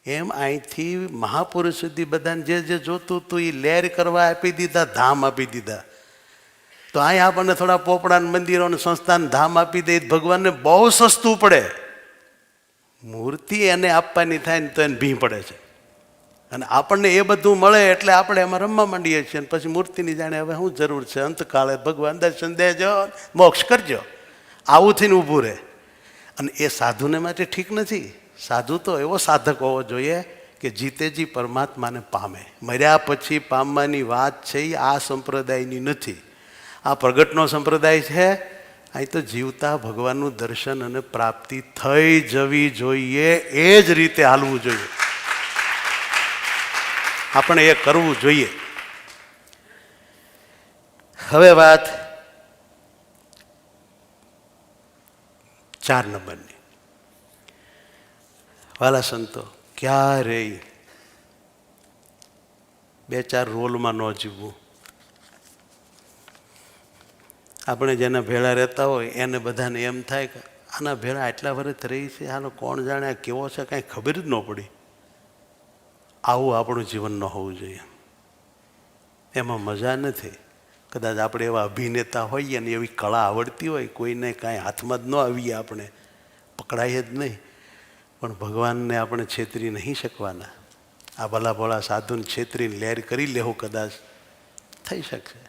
S1: એમ અહીંથી મહાપુરુષ સુધી બધાને જે જે જોતું હતું એ લહેર કરવા આપી દીધા, ધામ આપી દીધા. તો અહીં આપણને થોડા પોપડા મંદિરો અને સંસ્થાન ધામ આપી દે, ભગવાનને બહુ સસ્તું પડે. મૂર્તિ એને આપવાની થાય ને તો એને ભીં પડે છે. અને આપણને એ બધું મળે એટલે આપણે એમાં રમવા માંડીએ છીએ. પછી મૂર્તિની જાણે હવે શું જરૂર છે? અંતકાળે ભગવાન દર્શન દેજો, મોક્ષ કરજો, આવું થઈને ઊભું રહે. અને એ સાધુને માટે ઠીક નથી. સાધુ તો એવો સાધક હોવો જોઈએ કે જીતેજી પરમાત્માને પામે. મર્યા પછી પામવાની વાત છે એ આ સંપ્રદાયની નથી, આ પ્રગટનો સંપ્રદાય છે. અહીં તો જીવતા ભગવાનનું દર્શન અને પ્રાપ્તિ થઈ જવી જોઈએ. એ જ રીતે હાલવું જોઈએ. આપણે એ કરવું જોઈએ. હવે વાત 4 નંબરની. વાલા સંતો, ક્યારેય 2-4 રોલમાં ન જીવવું. આપણે જેના ભેળા રહેતા હોય એને બધાને એમ થાય કે આના ભેળા આટલા વર્ષ રહી છે, આનો કોણ જાણે આ કેવો છે, કાંઈ ખબર જ ન પડી. આવું આપણું જીવન ન હોવું જોઈએ. એમાં મજા નથી. કદાચ આપણે એવા અભિનેતા હોઈએ અને એવી કળા આવડતી હોય, કોઈને કાંઈ હાથમાં જ ન આવીએ, આપણે પકડાઈએ જ નહીં. પણ ભગવાનને આપણે છેતરી નહીં શકવાના. આ ભલા ભોળા સાધુને છેતરીને લહેર કરી લેવું કદાચ થઈ શકશે.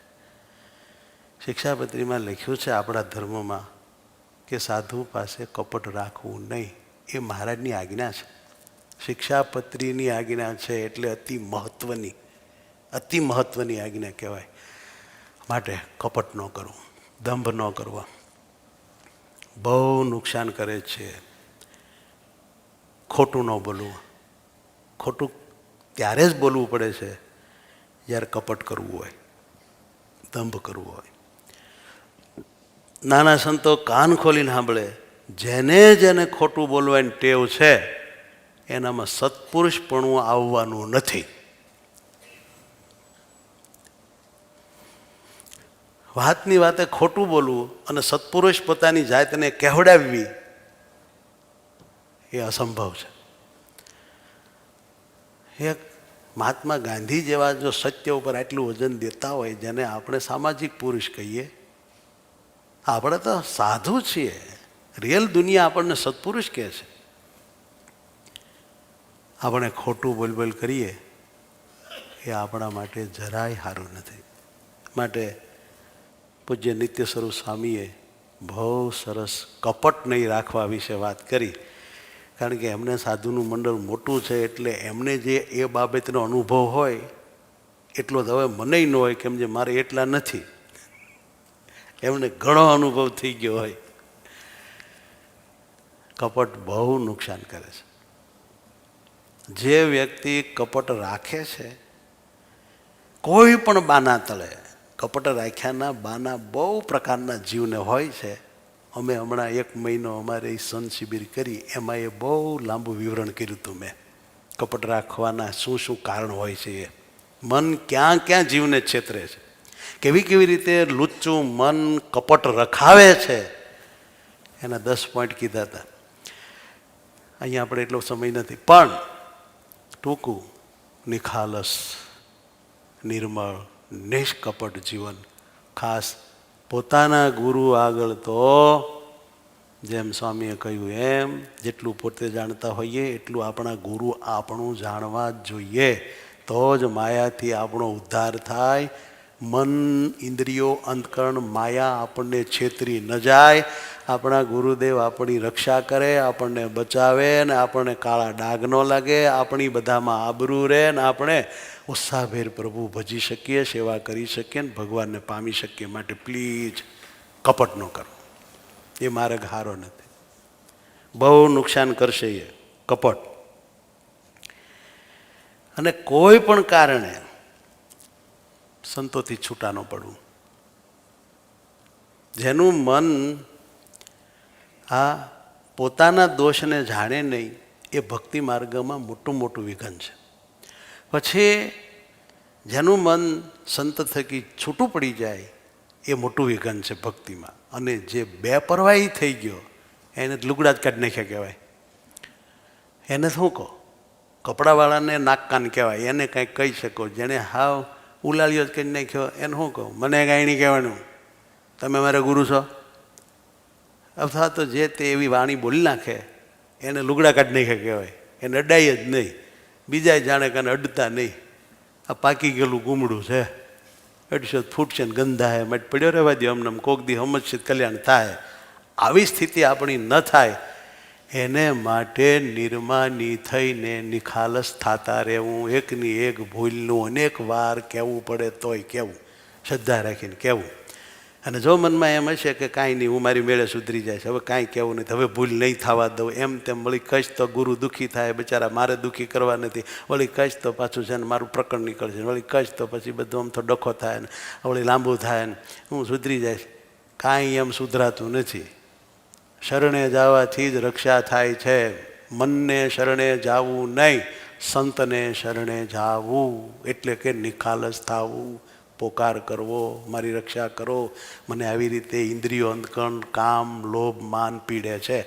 S1: શિક્ષાપત્રીમાં લખ્યું છે આપણા ધર્મમાં કે સાધુ પાસે કપટ રાખવું નહીં. એ મહારાજની આજ્ઞા છે. શિક્ષાપત્રીની આજ્ઞા છે એટલે અતિ મહત્વની આજ્ઞા કહેવાય. માટે કપટ ન કરવું, દંભ ન કરવો, બહુ નુકસાન કરે છે. ખોટું ન બોલવું, ખોટું ત્યારે જ બોલવું પડે છે જ્યારે કપટ કરવું હોય, દંભ કરવું હોય. નાના સંતો કાન ખોલીને સાંભળે. જેને જેને ખોટું બોલવાની ટેવ છે એનામાં સત્પુરુષપણું આવવાનું નથી. વાતની વાતે ખોટું બોલવું અને સત્પુરુષ પોતાની જાતને કહેવડાવવી એ અસંભવ છે. એક મહાત્મા ગાંધી જેવા જો સત્ય ઉપર આટલું વજન દેતા હોય, જેને આપણે સામાજિક પુરુષ કહીએ, આપણે તો સાધુ છીએ, રિયલ દુનિયા આપણને સત્પુરુષ કહે છે. આપણે ખોટું બોલબોલ કરીએ એ આપણા માટે જરાય સારું નથી. માટે પૂજ્ય નિત્ય સ્વરૂપ સ્વામીએ બહુ સરસ કપટ નહીં રાખવા વિશે વાત કરી. કારણ કે એમને સાધુનું મંડળ મોટું છે એટલે એમને જે એ બાબતનો અનુભવ હોય એટલો જ હવે મને ન હોય, કેમ જે મારે એટલા નથી. એમને ઘણો અનુભવ થઈ ગયો હોય. કપટ બહુ નુકસાન કરે છે. જે વ્યક્તિ કપટ રાખે છે, કોઈ પણ બાના તળે, કપટ રાખ્યાના બાના બહુ પ્રકારના જીવને હોય છે. અમે હમણાં 1 મહિનો અમારે સંત શિબિર કરી, એમાં એ બહુ લાંબુ વિવરણ કર્યું હતું મેં. કપટ રાખવાના શું શું કારણ હોય છે, એ મન ક્યાં ક્યાં જીવને છેતરે છે, કેવી કેવી રીતે લુચ્ચું મન કપટ રખાવે છે, એના 10 પોઈન્ટ કીધા હતા. અહીંયા આપણે એટલો સમય નથી, પણ ટૂંકું, નિખાલસ, નિર્મળ, નિષ્કપટ જીવન. ખાસ પોતાના ગુરુ આગળ તો જેમ સ્વામીએ કહ્યું એમ જેટલું પોતે જાણતા હોઈએ એટલું આપણા ગુરુ આપણું જાણવા જ જોઈએ. તો જ માયાથી આપણો ઉદ્ધાર થાય. મન, ઇન્દ્રિયો, અંતકરણ, માયા આપણને છેતરી ન જાય. આપણા ગુરુદેવ આપણી રક્ષા કરે, આપણને બચાવે, ને આપણને કાળા ડાઘ ન લાગે, આપણી બધામાં આબરૂ રહે, ને આપણે ઉત્સાહભેર પ્રભુ ભજી શકીએ, સેવા કરી શકીએ, ને ભગવાનને પામી શકીએ. માટે પ્લીઝ કપટ ન કરો. એ માર્ગ સારો નથી, બહુ નુકસાન કરશે એ કપટ. અને કોઈ પણ કારણે સંતોથી છૂટા ન પડવું. જેનું મન આ પોતાના દોષને જાણે નહીં, એ ભક્તિ માર્ગમાં મોટું મોટું વિઘન છે. પછી જેનું મન સંત થકી છૂટું પડી જાય એ મોટું વિઘન છે ભક્તિમાં. અને જે બેપરવાહી થઈ ગયો એને લુગડા જ કાઢી નાખ્યા કહેવાય. એને શું કહો? કપડાવાળાને નાક કાન કહેવાય. એને કાંઈક કહી શકો. જેને હાવ ઉલાળ્યો જ કરી નાખ્યો એને શું કહું? મને કાંઈ નહીં કહેવાનું, તમે મારા ગુરુ છો. અથવા તો જે તે એવી વાણી બોલી નાખે એને લુગડા કાઢી નાખ્યા કહેવાય. એને અડાય જ નહીં, બીજા જાણે કે અડતા નહીં. આ પાકી ગયેલું ગુમડું છે, 250 ફૂટ છે ને ગંધા હે, માટે પડ્યો રહેવા દો, અમને કોક દી સમજશે કલ્યાણ થાય. આવી સ્થિતિ આપણી ન થાય એને માટે નિર્માની થઈને નિખાલસ થતા રહેવું. એકની એક ભૂલનું અનેક વાર કહેવું પડે તોય કહેવું, શ્રદ્ધા રાખીને કહેવું. અને જો મનમાં એમ હશે કે કાંઈ નહીં, હું મારી મેળે સુધરી જાય છે, હવે કાંઈ કહેવું નથી, હવે ભૂલ નહીં થવા દઉં, એમ તેમ વળી કહીશ તો ગુરુ દુઃખી થાય, બિચારા મારે દુઃખી કરવા નથી, વળી કહીશ તો પાછું છે ને મારું પ્રકરણ નીકળશે, વળી કહીશ તો પછી બધું આમ તો ડખો થાય ને વળી લાંબુ થાય ને હું સુધરી જઈશ. કાંઈ એમ સુધરાતું નથી. શરણે જવાથી જ રક્ષા થાય છે. મનને શરણે જાવું નહીં, સંતને શરણે જાવું. એટલે કે નિખાલસ થવું, પોકાર કરવો, મારી રક્ષા કરો, મને આવી રીતે ઇન્દ્રિયો, અંતકણ, કામ, લોભ, માન પીડે છે,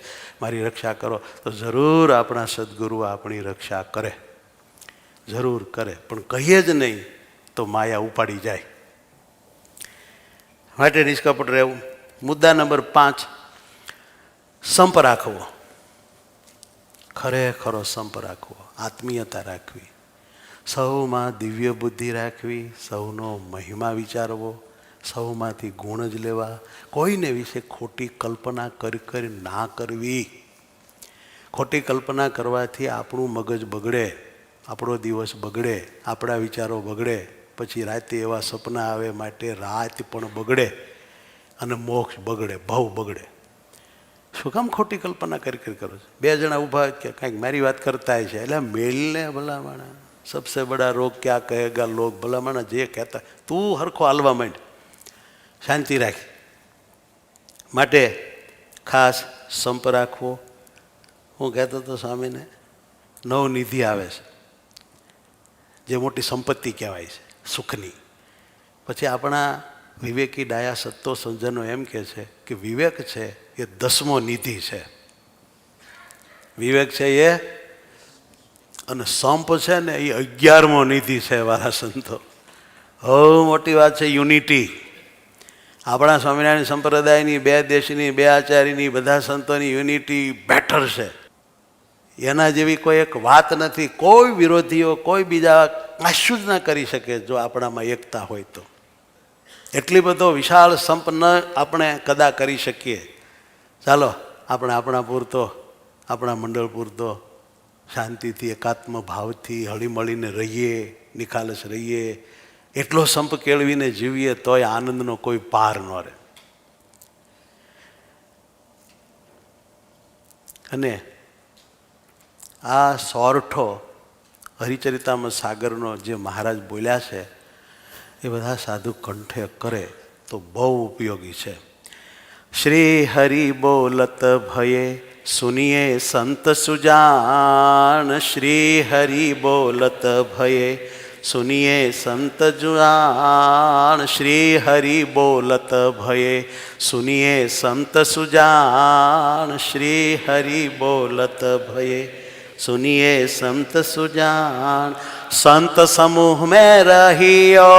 S1: મારી રક્ષા કરો. તો જરૂર આપણા સદગુરુ આપણી રક્ષા કરે, જરૂર કરે. પણ કહીએ જ નહીં તો માયા ઉપાડી જાય. માટે નિષ્કપટ રહેવું. મુદ્દા નંબર 5, સંપ રાખવો. ખરેખરો સંપ રાખવો, આત્મીયતા રાખવી, સૌમાં દિવ્ય બુદ્ધિ રાખવી, સૌનો મહિમા વિચારવો, સૌમાંથી ગુણ જ લેવા, કોઈને વિશે ખોટી કલ્પના કરી ના કરવી. ખોટી કલ્પના કરવાથી આપણું મગજ બગડે, આપણો દિવસ બગડે, આપણા વિચારો બગડે, પછી રાતે એવા સપના આવે, માટે રાત પણ બગડે અને મોક્ષ બગડે, ભાવ બગડે. શું કામ ખોટી કલ્પના કરી કરો છો? બે જણા ઊભા કે કાંઈક મારી વાત કરતા છે એટલે મેલને ભલામણ સબસે બડા રોગ ક્યાં કહેગા લોગ, ભલામણ જે કહેતા તું હરખો હાલવા માંડ, શાંતિ રાખી. માટે ખાસ સંપ રાખવો. હું કહેતો હતો સ્વામીને, નવનિધિ આવે છે જે મોટી સંપત્તિ કહેવાય છે સુખની. પછી આપણા વિવેકી ડાયા સત્તો સંજનો એમ કહે છે કે વિવેક છે એ 10મો નિધિ છે. વિવેક છે એ, અને સંપ છે ને એ 11મો નિધિ છે. વાલા સંતો, બહુ મોટી વાત છે. યુનિટી. આપણા સ્વામિનારાયણ સંપ્રદાયની, બે દેશની, બે આચાર્યની, બધા સંતોની યુનિટી બેટર છે. એના જેવી કોઈ એક વાત નથી. કોઈ વિરોધીઓ, કોઈ બીજા કશું જ ના કરી શકે જો આપણામાં એકતા હોય તો. એટલી બધો વિશાળ સંપ ન આપણે કદા કરી શકીએ. ચાલો આપણે આપણા પૂરતો, આપણા મંડળ પૂરતો શાંતિથી, એકાત્મ ભાવથી હળીમળીને રહીએ, નિખાલસ રહીએ. એટલો સંપ કેળવીને જીવીએ તોય આનંદનો કોઈ પાર ન રહે. અને આ સોરઠો હરિચરિતામૃત સાગરનો જે મહારાજ બોલ્યા છે એ બધા સાધુ કંઠે કરે તો બહુ ઉપયોગી છે. શ્રી હરિ બોલત ભયે સુનિએ સંત સુજાન, શ્રી હરિ બોલત ભયે સુનિએ સંત સુજાન, શ્રી હરિ બોલત ભયે સુનિએ સંત સુજાન, શ્રી હરિ બોલત ભયે सुनिए संत सुजान. संत समूह में रहियो,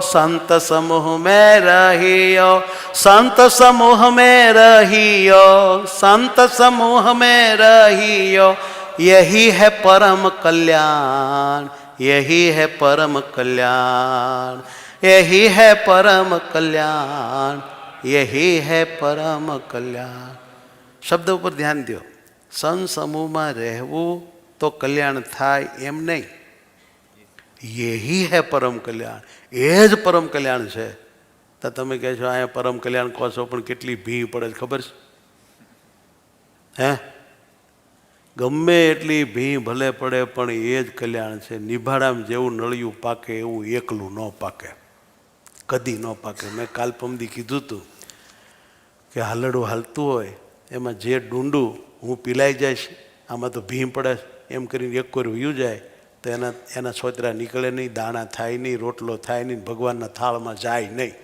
S1: संत समूह में रहियो, संत समूह में रहियो, संत समूह में रहियो. यही है परम कल्याण, यही है परम कल्याण, यही है परम कल्याण, यही है परम कल्याण. शब्द ऊपर ध्यान दो. સન સમૂહમાં રહેવું તો કલ્યાણ થાય એમ નહીં. યહી હે પરમ કલ્યાણ, એ જ પરમ કલ્યાણ છે. તો તમે કહે છો અહીંયા પરમ કલ્યાણ કહો છો, પણ કેટલી ભીડ પડે છે ખબર છે? હે, ગમે એટલી ભીં ભલે પડે પણ એ જ કલ્યાણ છે. નિભાડામાં જેવું નળિયું પાકે એવું એકલું ન પાકે, કદી ન પાકે. મેં કાલ પમદી કીધું હતું કે હાલડું હાલતું હોય એમાં જે ડુંડું હું પીલાઈ જઈશ, આમાં તો ભીં પડે એમ કરીને એક કોર વયું જાય તો એના છોતરા નીકળે નહીં, દાણા થાય નહીં, રોટલો થાય નહીં, ભગવાનના થાળમાં જાય નહીં.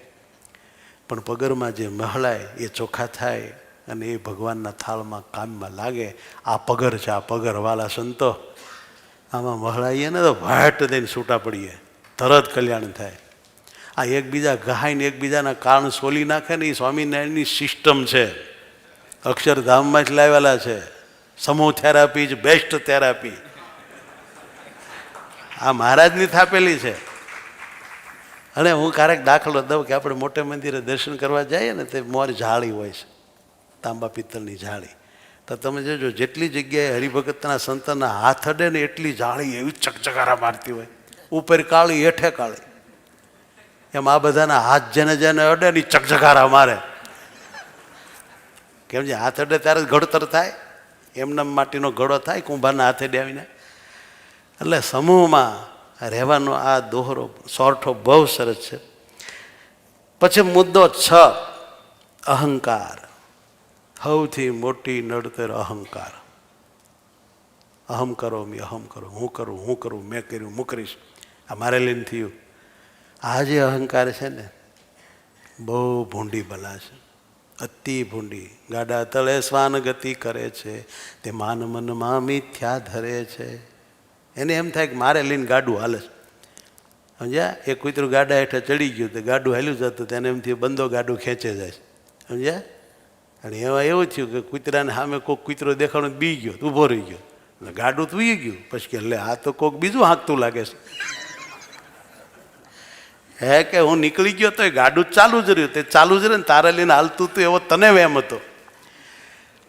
S1: પણ પગરમાં જે મહળાય એ ચોખ્ખા થાય અને એ ભગવાનના થાળમાં કામમાં લાગે. આ પગર છે, આ પગર. વાલા સંતો, આમાં મહળાઈએ ને તો વાટ દઈને છૂટા પડીએ, તરત કલ્યાણ થાય. આ એકબીજા ગહાઈને એકબીજાના કાન સોલી નાખે ને એ સ્વામિનારાયણની સિસ્ટમ છે. અક્ષરધામમાં જ લાવેલા છે. સમૂહ થેરાપી જ બેસ્ટ થેરાપી. આ મહારાજની થાપેલી છે. અને હું ક્યારેક દાખલો દઉં કે આપણે મોટે મંદિરે દર્શન કરવા જઈએ ને તે મોર જાળી હોય છે, તાંબા પિત્તળની જાળી. તો તમે જોજો જેટલી જગ્યાએ હરિભગતના સંતના હાથ અડે ને એટલી જાળી એવી ચકચકારા મારતી હોય. ઉપર કાળી, હેઠે કાળી. એમ આ બધાના હાથ જેને જેને અડે ને ચકચકારા મારે. કેમ છે? હાથ અડે ત્યારે ઘડતર થાય. એમના માટીનો ઘડો થાય કુંભારના હાથે દેવીને. એટલે સમૂહમાં રહેવાનો આ દોહરો સોરઠો બહુ સરસ છે. પછી મુદ્દો 6, અહંકાર. સૌથી મોટી નડતર અહંકાર. અહમ કરો મી, અહમ કરો, હું કરું, હું કરું, મેં કર્યું, હું કરીશ, આ મારે લઈને થયું. આ જે અહંકાર છે ને બહુ ભૂંડી બલા છે, અતિ ભૂંડી. ગાડા તળે શ્વાન ગતિ કરે છે, તે માન મનમાં મિથ્યા ધરે છે. એને એમ થાય કે મારે લઈને ગાડું હાલે છે. સમજ્યા? એ કૂતરું ગાડા હેઠળ ચડી ગયું તો ગાડું હાલ્યું જતું, તેને એમથી બંધો ગાડું ખેંચે જાય છે. સમજ્યા? અને એમાં એવું થયું કે કૂતરાને સામે કોઈક કૂતરો દેખાણો બી ગયો, ઊભો રહી ગયો, એટલે ગાડું તો વી ગયું. પછી કે લે આ તો કોઈક બીજું હાંકતું લાગે છે. હે કે હું નીકળી ગયો તો એ ગાડું ચાલુ જ રહ્યું. તે ચાલુ જ રહે ને, તારે લઈને હાલતું હતું એવો તને વેમ હતો.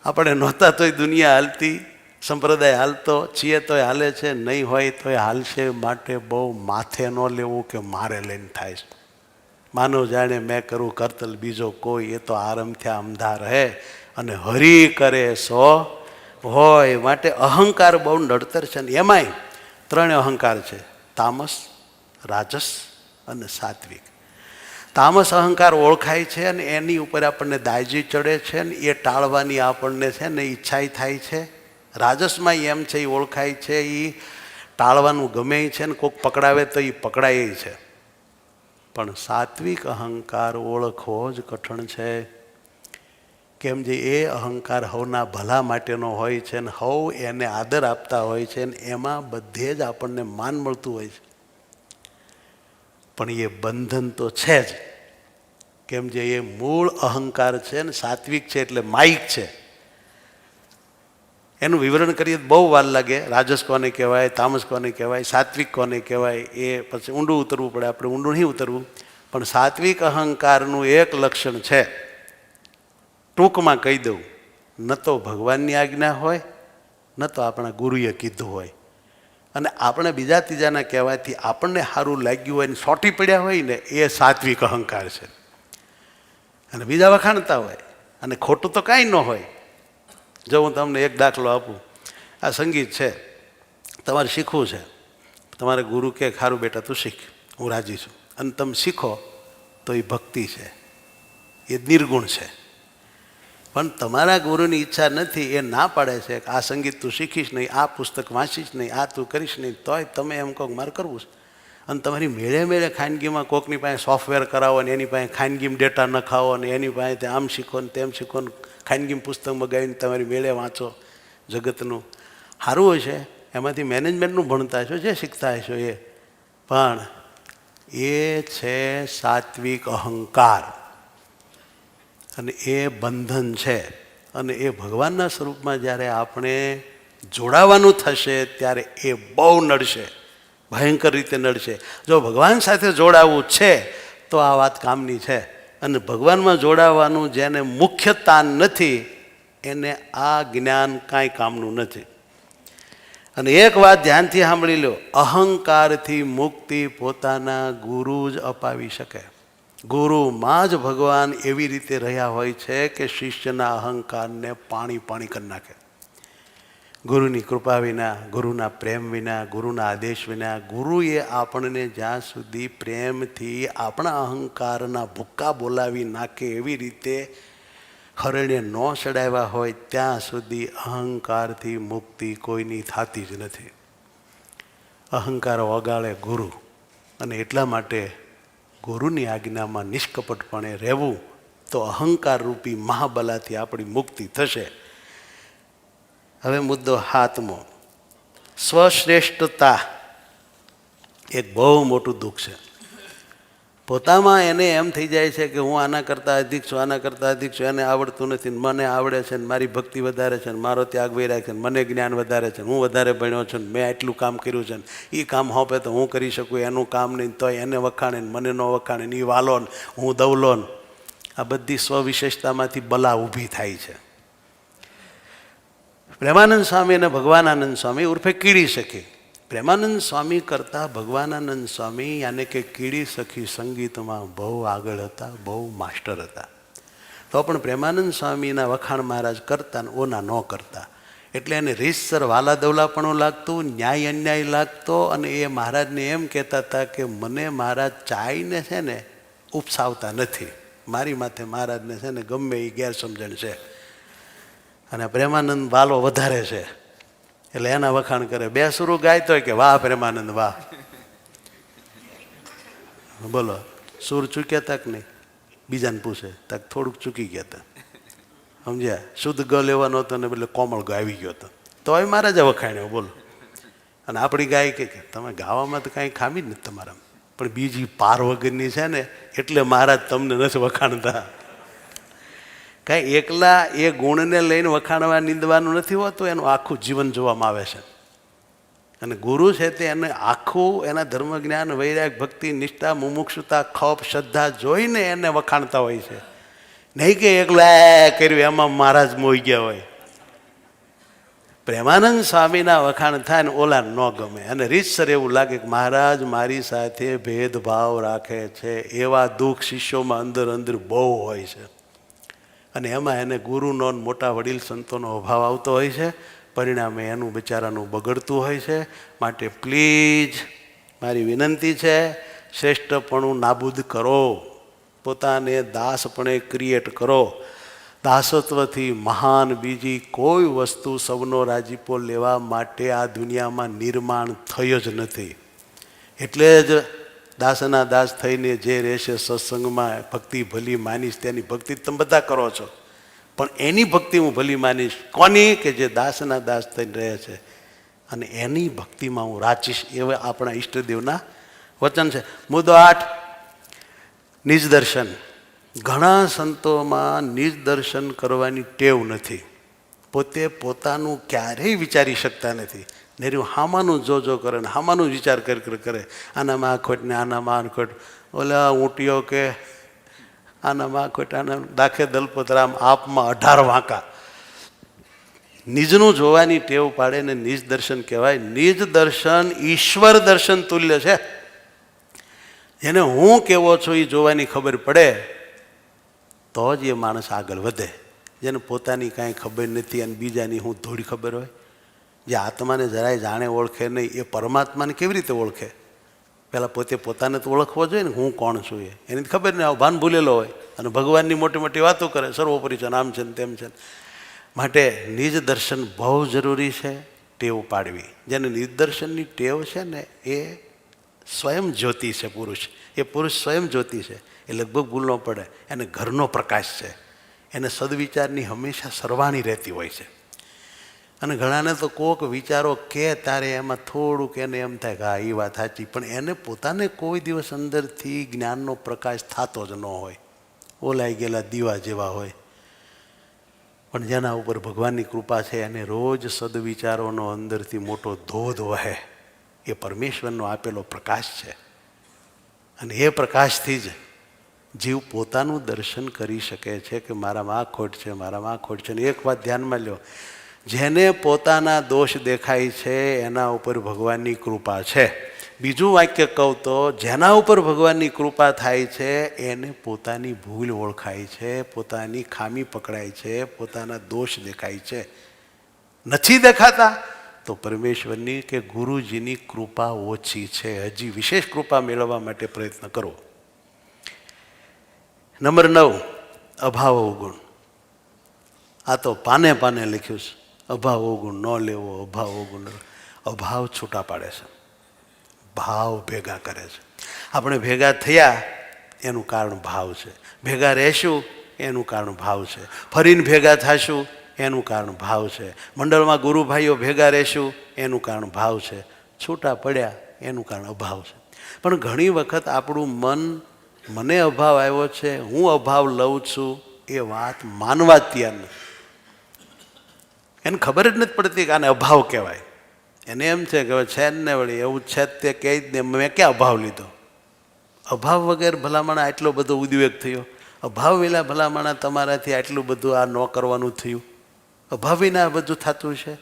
S1: આપણે નહોતા તોય દુનિયા હાલતી, સંપ્રદાય હાલતો છીએ તોય હાલે છે, નહીં હોય તોય હાલશે. માટે બહુ માથે ન લેવું કે મારે લઈને થાય છે. માનવ જાણે મેં કરું કરતલ બીજો કોઈ, એ તો આરંભ થયા અમધા રહે. અને હરી કરે સો હોય. માટે અહંકાર બહુ નડતર છે ને એમાંય ત્રણ અહંકાર છે: તામસ, રાજસ અને સાત્વિક. તામસ અહંકાર ઓળખાય છે અને એની ઉપર આપણને દાયજી ચડે છે ને એ ટાળવાની આપણને છે ને ઈચ્છા થાય છે. રાજસમાં એમ છે, એ ઓળખાય છે, એ ટાળવાનું ગમે છે ને કોઈક પકડાવે તો એ પકડાય છે. પણ સાત્વિક અહંકાર ઓળખવો જ કઠણ છે. કેમ જે એ અહંકાર હવના ભલા માટેનો હોય છે ને હવ એને આદર આપતા હોય છે ને એમાં બધે જ આપણને માન મળતું હોય છે. પણ એ બંધન તો છે જ. કેમ જે એ મૂળ અહંકાર છે ને સાત્વિક છે એટલે માઇક છે. એનું વિવરણ કરીએ તો બહુ વાર લાગે. રાજસ કોને કહેવાય, તામસ કોને કહેવાય, સાત્વિક કોને કહેવાય, એ પછી ઊંડું ઉતરવું પડે. આપણે ઊંડું નહીં ઉતરવું. પણ સાત્વિક અહંકારનું એક લક્ષણ છે, ટૂંકમાં કહી દઉં, ન તો ભગવાનની આજ્ઞા હોય, ન તો આપણા ગુરુએ કીધું હોય, અને આપણે બીજા ત્રીજાના કહેવાથી આપણને સારું લાગ્યું હોય ને સોટી પડ્યા હોય ને એ સાત્વિક અહંકાર છે. અને બીજા વખાણતા હોય અને ખોટું તો કાંઈ ન હોય. જો હું તમને એક દાખલો આપું. આ સંગીત છે, તમારે શીખવું છે, તમારે ગુરુ કે ખારું બેટા તું શીખ, હું રાજી છું, અને તમે શીખો તો એ ભક્તિ છે, એ નિર્ગુણ છે. પણ તમારા ગુરુની ઈચ્છા નથી, એ ના પાડે છે કે આ સંગીત તું શીખીશ નહીં, આ પુસ્તક વાંચીશ નહીં, આ તું કરીશ નહીં, તોય તમે એમ કહો મારે કરવું છે. અને તમારી મેળે મેળે ખાનગીમાં કોકની પાસે સોફ્ટવેર કરાવો ને એની પાસે ખાનગીમાં ડેટા નખાવો ને એની પાસે આમ શીખો ને તેમ શીખો ને ખાનગીમાં પુસ્તક મગાવીને તમારી મેળે વાંચો. જગતનું સારું હોય છે, એમાંથી મેનેજમેન્ટનું ભણતા હશો, જે શીખતા હશો એ. પણ એ છે સાત્વિક અહંકાર અને એ બંધન છે. અને એ ભગવાનના સ્વરૂપમાં જ્યારે આપણે જોડાવાનું થશે ત્યારે એ બહુ નડશે, ભયંકર રીતે નડશે. જો ભગવાન સાથે જોડાવું છે તો આ વાત કામની છે. અને ભગવાનમાં જોડાવાનું જેને મુખ્ય તાન નથી એને આ જ્ઞાન કાંઈ કામનું નથી. અને એક વાત ધ્યાનથી સાંભળી લો, અહંકારથી મુક્તિ પોતાના ગુરુ જ અપાવી શકે. ગુરુમાં જ ભગવાન એવી રીતે રહ્યા હોય છે કે શિષ્યના અહંકારને પાણી પાણી કરી નાખે. ગુરુની કૃપા વિના, ગુરુના પ્રેમ વિના, ગુરુના આદેશ વિના, ગુરુએ આપણને જ્યાં સુધી પ્રેમથી આપણા અહંકારના ભૂક્કા બોલાવી નાખે એવી રીતે હરણે ન ચડાવ્યા હોય ત્યાં સુધી અહંકારથી મુક્તિ કોઈની થતી જ નથી. અહંકાર વગાડે ગુરુ. અને એટલા માટે ગુરુની આજ્ઞામાં નિષ્કપટપણે રહેવું તો અહંકાર રૂપી મહાબલાથી આપણી મુક્તિ થશે. હવે મુદ્દો 7મો, સ્વશ્રેષ્ઠતા. એક બહુ મોટું દુઃખ છે. પોતામાં એને એમ થઈ જાય છે કે હું આના કરતાં અધિક છું, આના કરતાં અધિક છું, એને આવડતું નથી, મને આવડે છે ને મારી ભક્તિ વધારે છે ને મારો ત્યાગ વૈરાગ છે ને મને જ્ઞાન વધારે છે, હું વધારે ભણ્યો છું ને મેં આટલું કામ કર્યું છે ને એ કામ હોપે તો હું કરી શકું, એનું કામ નહીં તો એને વખાણે ને મને ન વખાણે ને એ વાલો ને હું દવલો ને. આ બધી સ્વવિશેષતામાંથી બલા ઊભી થાય છે. પ્રેમાનંદ સ્વામી અને ભગવાનાનંદ સ્વામી ઉર્ફે કીડી સખી. પ્રેમાનંદ સ્વામી કરતાં ભગવાનાનંદ સ્વામી યાને કે કીડી સખી સંગીતમાં બહુ આગળ હતા, બહુ માસ્ટર હતા. તો પણ પ્રેમાનંદ સ્વામીના વખાણ મહારાજ કરતા ને ઓના ન કરતા. એટલે એને રીતસર વાલા દવલાપણું લાગતું, ન્યાય અન્યાય લાગતો. અને એ મહારાજને એમ કહેતા હતા કે મને મહારાજ ચાઈને છે ને ઉપસાવતા નથી, મારી માથે મહારાજને છે ને ગમે એ ગેરસમજણ છે. અને પ્રેમાનંદ વાલો વધારે છે એટલે એના વખાણ કરે. બે સુરું ગાયતો હોય કે વાહ પ્રેમાનંદ વાહ. બોલો સુર ચૂક્યા હતા કે નહીં? બીજાને પૂછે તક થોડુંક ચૂકી ગયા હતા, સમજ્યા? શુદ્ધ ગ લેવાનો હતો ને એટલે કોમળ ગ આવી ગયો હતો તો હવે મહારાજે વખાણ્યો. બોલો. અને આપણી ગાય કે તમે ગાવામાં તો કાંઈ ખામી જ નથી તમારામાં, પણ બીજી પાર વગરની છે ને એટલે મહારાજ તમને નથી વખાણતા. કાંઈ એકલા એ ગુણને લઈને વખાણવા નિંદવાનું નથી હોતું, એનું આખું જીવન જોવામાં આવે છે. અને ગુરુ છે તે એને આખું એના ધર્મ જ્ઞાન વૈરાગ ભક્તિ નિષ્ઠા મુમુક્ષુતા ખપ શ્રદ્ધા જોઈને એને વખાણતા હોય છે. નહીં કે એકલા કર્યું એમાં મહારાજ મોઈ ગયા હોય. પ્રેમાનંદ સ્વામીના વખાણ થાય ને ઓલા ન ગમે અને રીતસર એવું લાગે કે મહારાજ મારી સાથે ભેદભાવ રાખે છે. એવા દુઃખ શિષ્યોમાં અંદર અંદર બહુ હોય છે. અને એમાં એને ગુરુનો મોટા વડીલ સંતોનો અભાવ આવતો હોય છે, પરિણામે એનું બિચારાનું બગડતું હોય છે. માટે પ્લીઝ મારી વિનંતી છે, શ્રેષ્ઠપણું નાબૂદ કરો, પોતાને દાસપણે ક્રિએટ કરો. દાસત્વથી મહાન બીજી કોઈ વસ્તુ સૌનો રાજીપો લેવા માટે આ દુનિયામાં નિર્માણ થયો જ નથી. એટલે જ દાસના દાસ થઈને જે રહેશે સત્સંગમાં ભક્તિ ભલી માનીશ, તેની ભક્તિ તમે બધા કરો છો, પણ એની ભક્તિ હું ભલી માનીશ. કોની? કે જે દાસના દાસ થઈને રહે છે, અને એની ભક્તિમાં હું રાચીશ. એવા આપણા ઈષ્ટદેવના વચન છે. મુદ્દો 8, નિજ દર્શન. ઘણા સંતોમાં નિજ દર્શન કરવાની ટેવ નથી. પોતે પોતાનું ક્યારેય વિચારી શકતા નથી. નેરું હામાનું જો કરે ને હામાનું વિચાર કરે, આનામાં આ ખોટ ને આનામાં આ ખોટ, ઓલા ઊંટીઓ કે આનામાં આ ખોટ, આના દાખે દલપતરામ આપમાં 18 વાંકા. નિજનું જોવાની ટેવ પાડે ને નિજ દર્શન કહેવાય. નિજ દર્શન ઈશ્વર દર્શન તુલ્ય છે. જેને હું કેવો છું એ જોવાની ખબર પડે તો જ એ માણસ આગળ વધે. જેને પોતાની કાંઈ ખબર નથી અને બીજાની હું થોડી ખબર હોય, જે આત્માને જરાય જાણે ઓળખે નહીં, એ પરમાત્માને કેવી રીતે ઓળખે? પહેલાં પોતે પોતાને તો ઓળખવો જોઈએ ને, હું કોણ છું એની ખબર નહીં. ભાન ભૂલેલો હોય અને ભગવાનની મોટી મોટી વાતો કરે, સર્વોપરી છે, આમ છે ને તેમ છે. માટે નિજ દર્શન બહુ જરૂરી છે, ટેવ પાડવી. જેને નિજ દર્શનની ટેવ છે ને એ સ્વયં જ્યોતિ છે. પુરુષ, એ પુરુષ સ્વયં જ્યોતિ છે. એ લગભગ ભૂલ ન પડે. એને ઘરનો પ્રકાશ છે. એને સદવિચારની હંમેશા સરવાણી રહેતી હોય છે. અને ઘણાને તો કોક વિચારો કે તારે એમાં થોડુંક એને એમ થાય કે હા એ વાત સાચી, પણ એને પોતાને કોઈ દિવસ અંદરથી જ્ઞાનનો પ્રકાશ થતો જ ન હોય. ઓલાઈ ગયેલા દીવા જેવા હોય. પણ જેના ઉપર ભગવાનની કૃપા છે એને રોજ સદવિચારોનો અંદરથી મોટો ધોધ વહે. એ પરમેશ્વરનો આપેલો પ્રકાશ છે. અને એ પ્રકાશથી જ જીવ પોતાનું દર્શન કરી શકે છે કે મારામાં આ ખોટ છે, મારામાં આ ખોટ છે. અને એક વાત ધ્યાનમાં લ્યો, જેને પોતાના દોષ દેખાય છે એના ઉપર ભગવાનની કૃપા છે. બીજું વાક્ય કહું તો, જેના ઉપર ભગવાનની કૃપા થાય છે એને પોતાની ભૂલ ઓળખાય છે, પોતાની ખામી પકડાય છે, પોતાના દોષ દેખાય છે. નથી દેખાતા તો પરમેશ્વરની કે ગુરુજીની કૃપા ઓછી છે. હજી વિશેષ કૃપા મેળવવા માટે પ્રયત્ન કરો. નંબર 9, અભાવ અવગુણ. આ તો પાને પાને લખ્યું છે. અભાવ અવગુણ ન લેવો, અભાવ અવગુણ. અભાવ છૂટા પાડે છે, ભાવ ભેગા કરે છે. આપણે ભેગા થયા એનું કારણ ભાવ છે. ભેગા રહેશું એનું કારણ ભાવ છે. ફરીને ભેગા થશું એનું કારણ ભાવ છે. મંડળમાં ગુરુભાઈઓ ભેગા રહેશું એનું કારણ ભાવ છે. છૂટા પડ્યા એનું કારણ અભાવ છે. પણ ઘણી વખત આપણું મન, મને અભાવ આવ્યો છે, હું અભાવ લઉં છું, એ વાત માનવા જ તૈયાર નથી. એને ખબર જ નથી પડતી કે આને અભાવ કહેવાય. એને એમ છે કે છે જ ને વળી એવું છે જ તે કહે જ ને, મેં ક્યાં અભાવ લીધો? અભાવ વગર ભલામણા આટલો બધો ઉદ્વેગ થયો? અભાવ વિના ભલામણા તમારાથી આટલું બધું આ ન કરવાનું થયું? અભાવ વિના બધું થતું છે?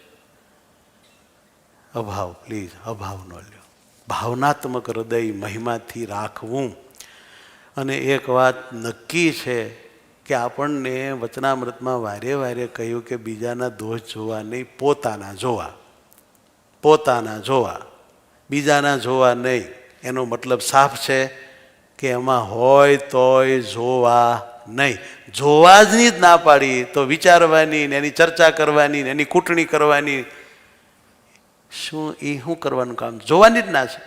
S1: અભાવ, પ્લીઝ અભાવ ન લ્યો. ભાવનાત્મક હૃદય મહિમાથી રાખવું. અને એક વાત નક્કી છે કે આપણને વચનામૃતમાં વારે વારે કહ્યું કે બીજાના દોષ જોવા નહીં, પોતાના જોવા. પોતાના જોવા, બીજાના જોવા નહીં. એનો મતલબ સાફ છે કે એમાં હોય તોય જોવા નહીં. જોવા જ નહીં ના પાડી તો વિચારવાની ને એની ચર્ચા કરવાની ને એની કૂટણી કરવાની, શું એ શું કરવાનું કામ? જોવાની જ ના છે.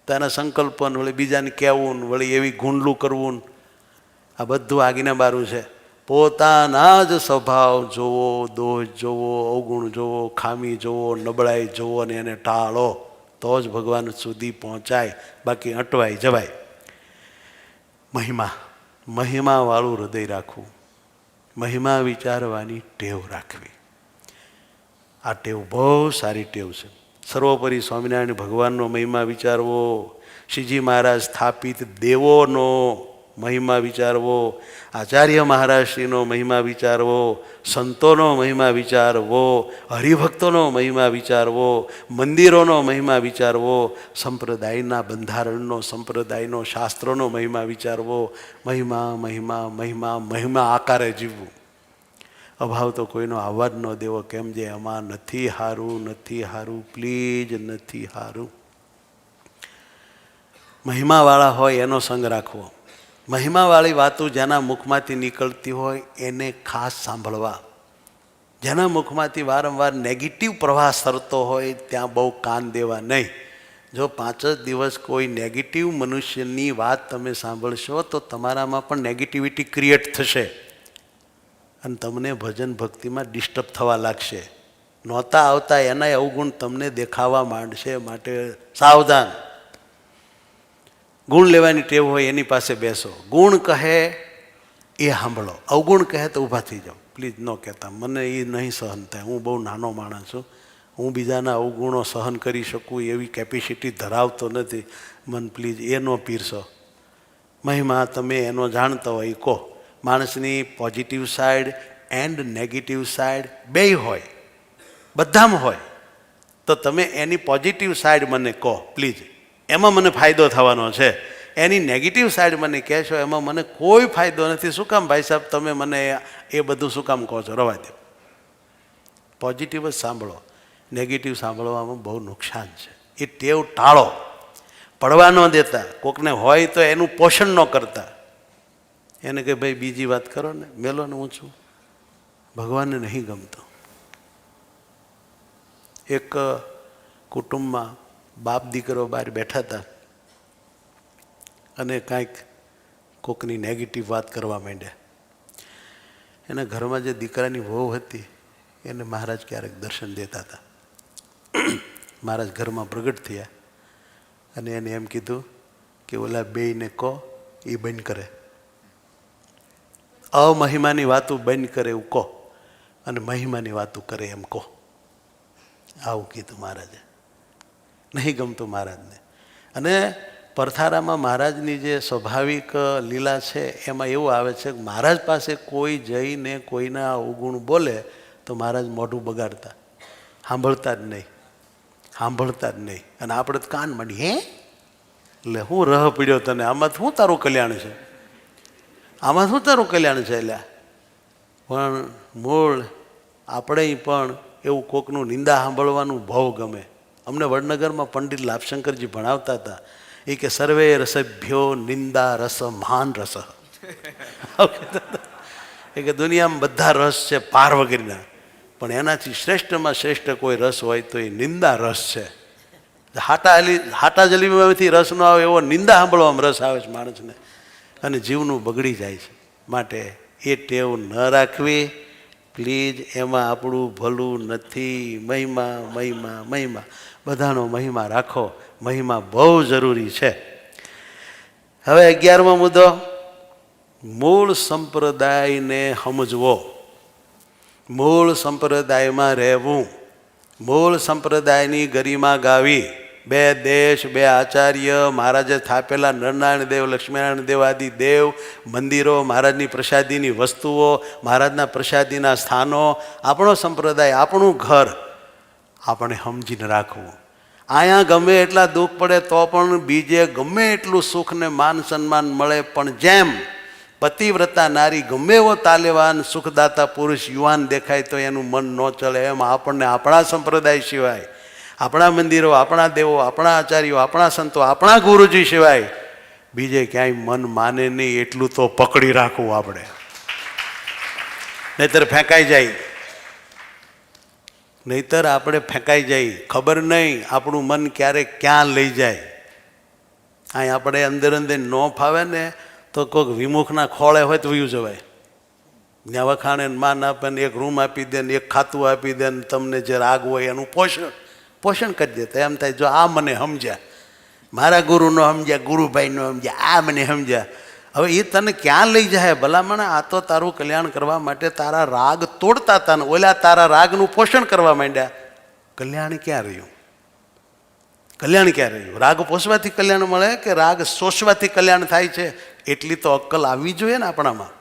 S1: તેના સંકલ્પો વળી બીજાને કહેવું, વળી એવી ગુંડલું કરવું, આ બધું આગીના બારું છે. પોતાના જ સ્વભાવ જોવો, દોષ જોવો, અવગુણ જોવો, ખામી જોવો, નબળાઈ જોવો અને એને ટાળો, તો જ ભગવાન સુધી પહોંચાય, બાકી અટવાઈ જવાય. મહિમા, મહિમાવાળું હૃદય રાખવું, મહિમા વિચારવાની ટેવ રાખવી. આ ટેવ બહુ સારી ટેવ છે. સર્વોપરી સ્વામિનારાયણ ભગવાનનો મહિમા વિચારવો, શ્રીજી મહારાજ સ્થાપિત દેવોનો મહિમા વિચારવો, આચાર્ય મહારાજશ્રીનો મહિમા વિચારવો, સંતોનો મહિમા વિચારવો, હરિભક્તોનો મહિમા વિચારવો, મંદિરોનો મહિમા વિચારવો, સંપ્રદાયના બંધારણનો, સંપ્રદાયનો શાસ્ત્રોનો મહિમા વિચારવો. મહિમા મહિમા મહિમા મહિમા આકારે જીવવું. અભાવ તો કોઈનો આવવા જ ન દેવો. કેમ જે એમાં નથી હારું, નથી હારું, પ્લીઝ નથી હારું. મહિમાવાળા હોય એનો સંગ રાખવો. મહિમાવાળી વાતો જેના મુખમાંથી નીકળતી હોય એને ખાસ સાંભળવા. જેના મુખમાંથી વારંવાર નેગેટિવ પ્રવાહ સરતો હોય ત્યાં બહુ કાન દેવા નહીં. જો 5 જ દિવસ કોઈ નેગેટિવ મનુષ્યની વાત તમે સાંભળશો તો તમારામાં પણ નેગેટિવિટી ક્રિએટ થશે અને તમને ભજન ભક્તિમાં ડિસ્ટર્બ થવા લાગશે. નહોતા આવતા એનાય અવગુણ તમને દેખાવા માંડશે. માટે સાવધાન. ગુણ લેવાની ટેવ હોય એની પાસે બેસો. ગુણ કહે એ સાંભળો, અવગુણ કહે તો ઊભા થઈ જાઓ. પ્લીઝ ન કહેતા, મને એ નહીં સહન થાય. હું બહુ નાનો માણસ છું, હું બીજાના અવગુણો સહન કરી શકું એવી કેપેસિટી ધરાવતો નથી. મન પ્લીઝ એ ન પીરશો. મહિમા તમે એનો જાણતા હોય કહો. માણસની positive side and negative side બેય હોય, બધામાં હોય. તો તમે એની પોઝિટિવ સાઈડ મને કહો પ્લીઝ, એમાં મને ફાયદો થવાનો છે. એની નેગેટિવ સાઈડ મને કહેશો એમાં મને કોઈ ફાયદો નથી. શું કામ ભાઈ સાહેબ તમે મને એ બધું શું કામ કહો છો? રવા દો. પોઝિટિવ જ સાંભળો. નેગેટિવ સાંભળવામાં બહુ નુકસાન છે. એ ટેવ ટાળો. પડવા ન દેતા. કોકને હોય તો એનું પોષણ ન કરતા. એને કે ભાઈ બીજી વાત કરો ને, મેલો ને હું છું. ભગવાનને નહીં ગમતો. એક કુટુંબમાં બાપ દીકરો બહાર બેઠા હતા અને કાંઈક કોકની નેગેટિવ વાત કરવા માંડ્યા. એના ઘરમાં જે દીકરાની વહુ હતી એને મહારાજ ક્યારેક દર્શન દેતા હતા. મહારાજ ઘરમાં પ્રગટ થયા અને એને એમ કીધું કે ઓલા બેયને કહો એ બંધ કરે, અમહિમાની વાતો બંધ કરે એવું કહો અને મહિમાની વાતો કરે એમ કહો. આવું કીધું મહારાજે. નહીં ગમતું મહારાજને. અને પરથારામાં મહારાજની જે સ્વાભાવિક લીલા છે એમાં એવું આવે છે કે મહારાજ પાસે કોઈ જઈને કોઈના અવગુણ બોલે તો મહારાજ મોઢું બગાડતા, સાંભળતા જ નહીં, સાંભળતા જ નહીં. અને આપણે તો કાન માંડી, હે એટલે હું રહ પીડ્યો તને, આમાં શું તારું કલ્યાણ છે, આમાં શું તારું કલ્યાણ છે? એટલે પણ મૂળ આપણે પણ એવું કોકનું નિંદા સાંભળવાનું બહુ ગમે. અમને વડનગરમાં પંડિત લાભશંકરજી ભણાવતા હતા. એ કે સર્વે રસભ્યો નિંદા રસ મહાન રસ. એ કે દુનિયામાં બધા રસ છે પાર વગેરેના, પણ એનાથી શ્રેષ્ઠમાં શ્રેષ્ઠ કોઈ રસ હોય તો એ નિંદા રસ છે. હાટા જલીમાંથી રસ ન આવે એવો નિંદા સાંભળવામાં રસ આવે છે માણસને અને જીવનું બગડી જાય છે. માટે એ ટેવ ન રાખવી પ્લીઝ. એમાં આપણું ભલું નથી. મહિમા મહિમા મહિમા, બધાનો મહિમા રાખો. મહિમા બહુ જરૂરી છે. હવે 11મો મુદ્દો, મૂળ સંપ્રદાયને સમજવો, મૂળ સંપ્રદાયમાં રહેવું, મૂળ સંપ્રદાયની ગરિમા ગાવી. 2 દેશ 2 આચાર્ય, મહારાજે સ્થાપેલા નરનારાયણ દેવ, લક્ષ્મીનારાયણ દેવ આદિ દેવ, મંદિરો, મહારાજની પ્રસાદીની વસ્તુઓ, મહારાજના પ્રસાદીના સ્થાનો, આપણો સંપ્રદાય, આપણું ઘર આપણે સમજીને રાખવું. અહીંયા ગમે એટલા દુઃખ પડે તો પણ બીજે ગમે એટલું સુખ ને માન સન્માન મળે, પણ જેમ પતિવ્રતા નારી ગમે એવો તાલેવાન સુખદાતા પુરુષ યુવાન દેખાય તો એનું મન ન ચલે, એમ આપણને આપણા સંપ્રદાય સિવાય, આપણા મંદિરો, આપણા દેવો, આપણા આચાર્યો, આપણા સંતો, આપણા ગુરુજી સિવાય બીજે ક્યાંય મન માને નહીં એટલું તો પકડી રાખવું આપણે, નહીતર ફેંકાઈ જાય. નહીતર આપણે ફેંકાઈ જાય. ખબર નહીં આપણું મન ક્યારેક ક્યાં લઈ જાય. અહીં આપણે અંદર અંદર ન ફાવે ને તો કોઈક વિમુખના ખોળે હોય તો વયું જવાય. ત્યાં વખાણે માન આપે ને એક રૂમ આપી દે ને એક ખાતું આપી દે ને તમને જે રાગ હોય એનું પોષણ કરી દેતા. એમ થાય જો આ મને સમજ્યા, મારા ગુરુ ન સમજ્યા, ગુરુભાઈ ન સમજ્યા, આ મને સમજ્યા. હવે એ તને ક્યાં લઈ જાય ભલામણ? આ તો તારું કલ્યાણ કરવા માટે તારા રાગ તોડતા હતા ને ઓલા તારા રાગનું પોષણ કરવા માંડ્યા. કલ્યાણ ક્યાં રહ્યું? કલ્યાણ ક્યાં રહ્યું? રાગ પોષવાથી કલ્યાણ મળે કે રાગ શોષવાથી કલ્યાણ થાય છે? એટલી તો અક્કલ આવવી જોઈએ ને આપણામાં.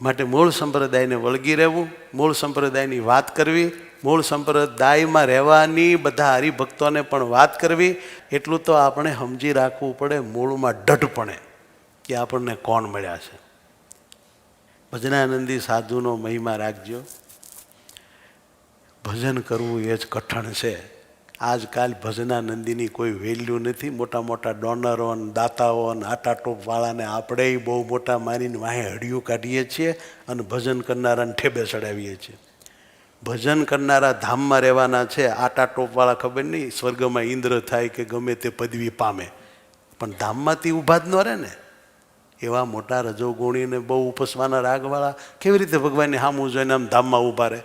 S1: માટે મૂળ સંપ્રદાયને વળગી રહેવું, મૂળ સંપ્રદાયની વાત કરવી, મૂળ સંપ્રદાયમાં રહેવાની બધા હરિભક્તોને પણ વાત કરવી. એટલું તો આપણે સમજી રાખવું પડે મૂળમાં દઢપણે કે આપણને કોણ મળ્યા છે. ભજનાનંદી સાધુનો મહિમા રાખજો. ભજન કરવું એ જ કઠણ છે. આજકાલ ભજનાનંદીની કોઈ વેલ્યુ નથી. મોટા મોટા ડોનરો ને દાતાઓ ને આટા ટોપવાળાને આપણે બહુ મોટા માનીને વાહે હડિયું કાઢીએ છીએ અને ભજન કરનારાને ઠેબે ચડાવીએ છીએ. ભજન કરનારા ધામમાં રહેવાના છે. આટા ટોપવાળા ખબર નહીં સ્વર્ગમાં ઇન્દ્ર થાય કે ગમે તે પદવી પામે, પણ ધામમાંથી ઊભા જ ન રહે ને. એવા મોટા રજોગુણીને બહુ ઉપસવાના રાગવાળા કેવી રીતે ભગવાનની સામું જોઈને આમ ધામમાં ઊભા રહે?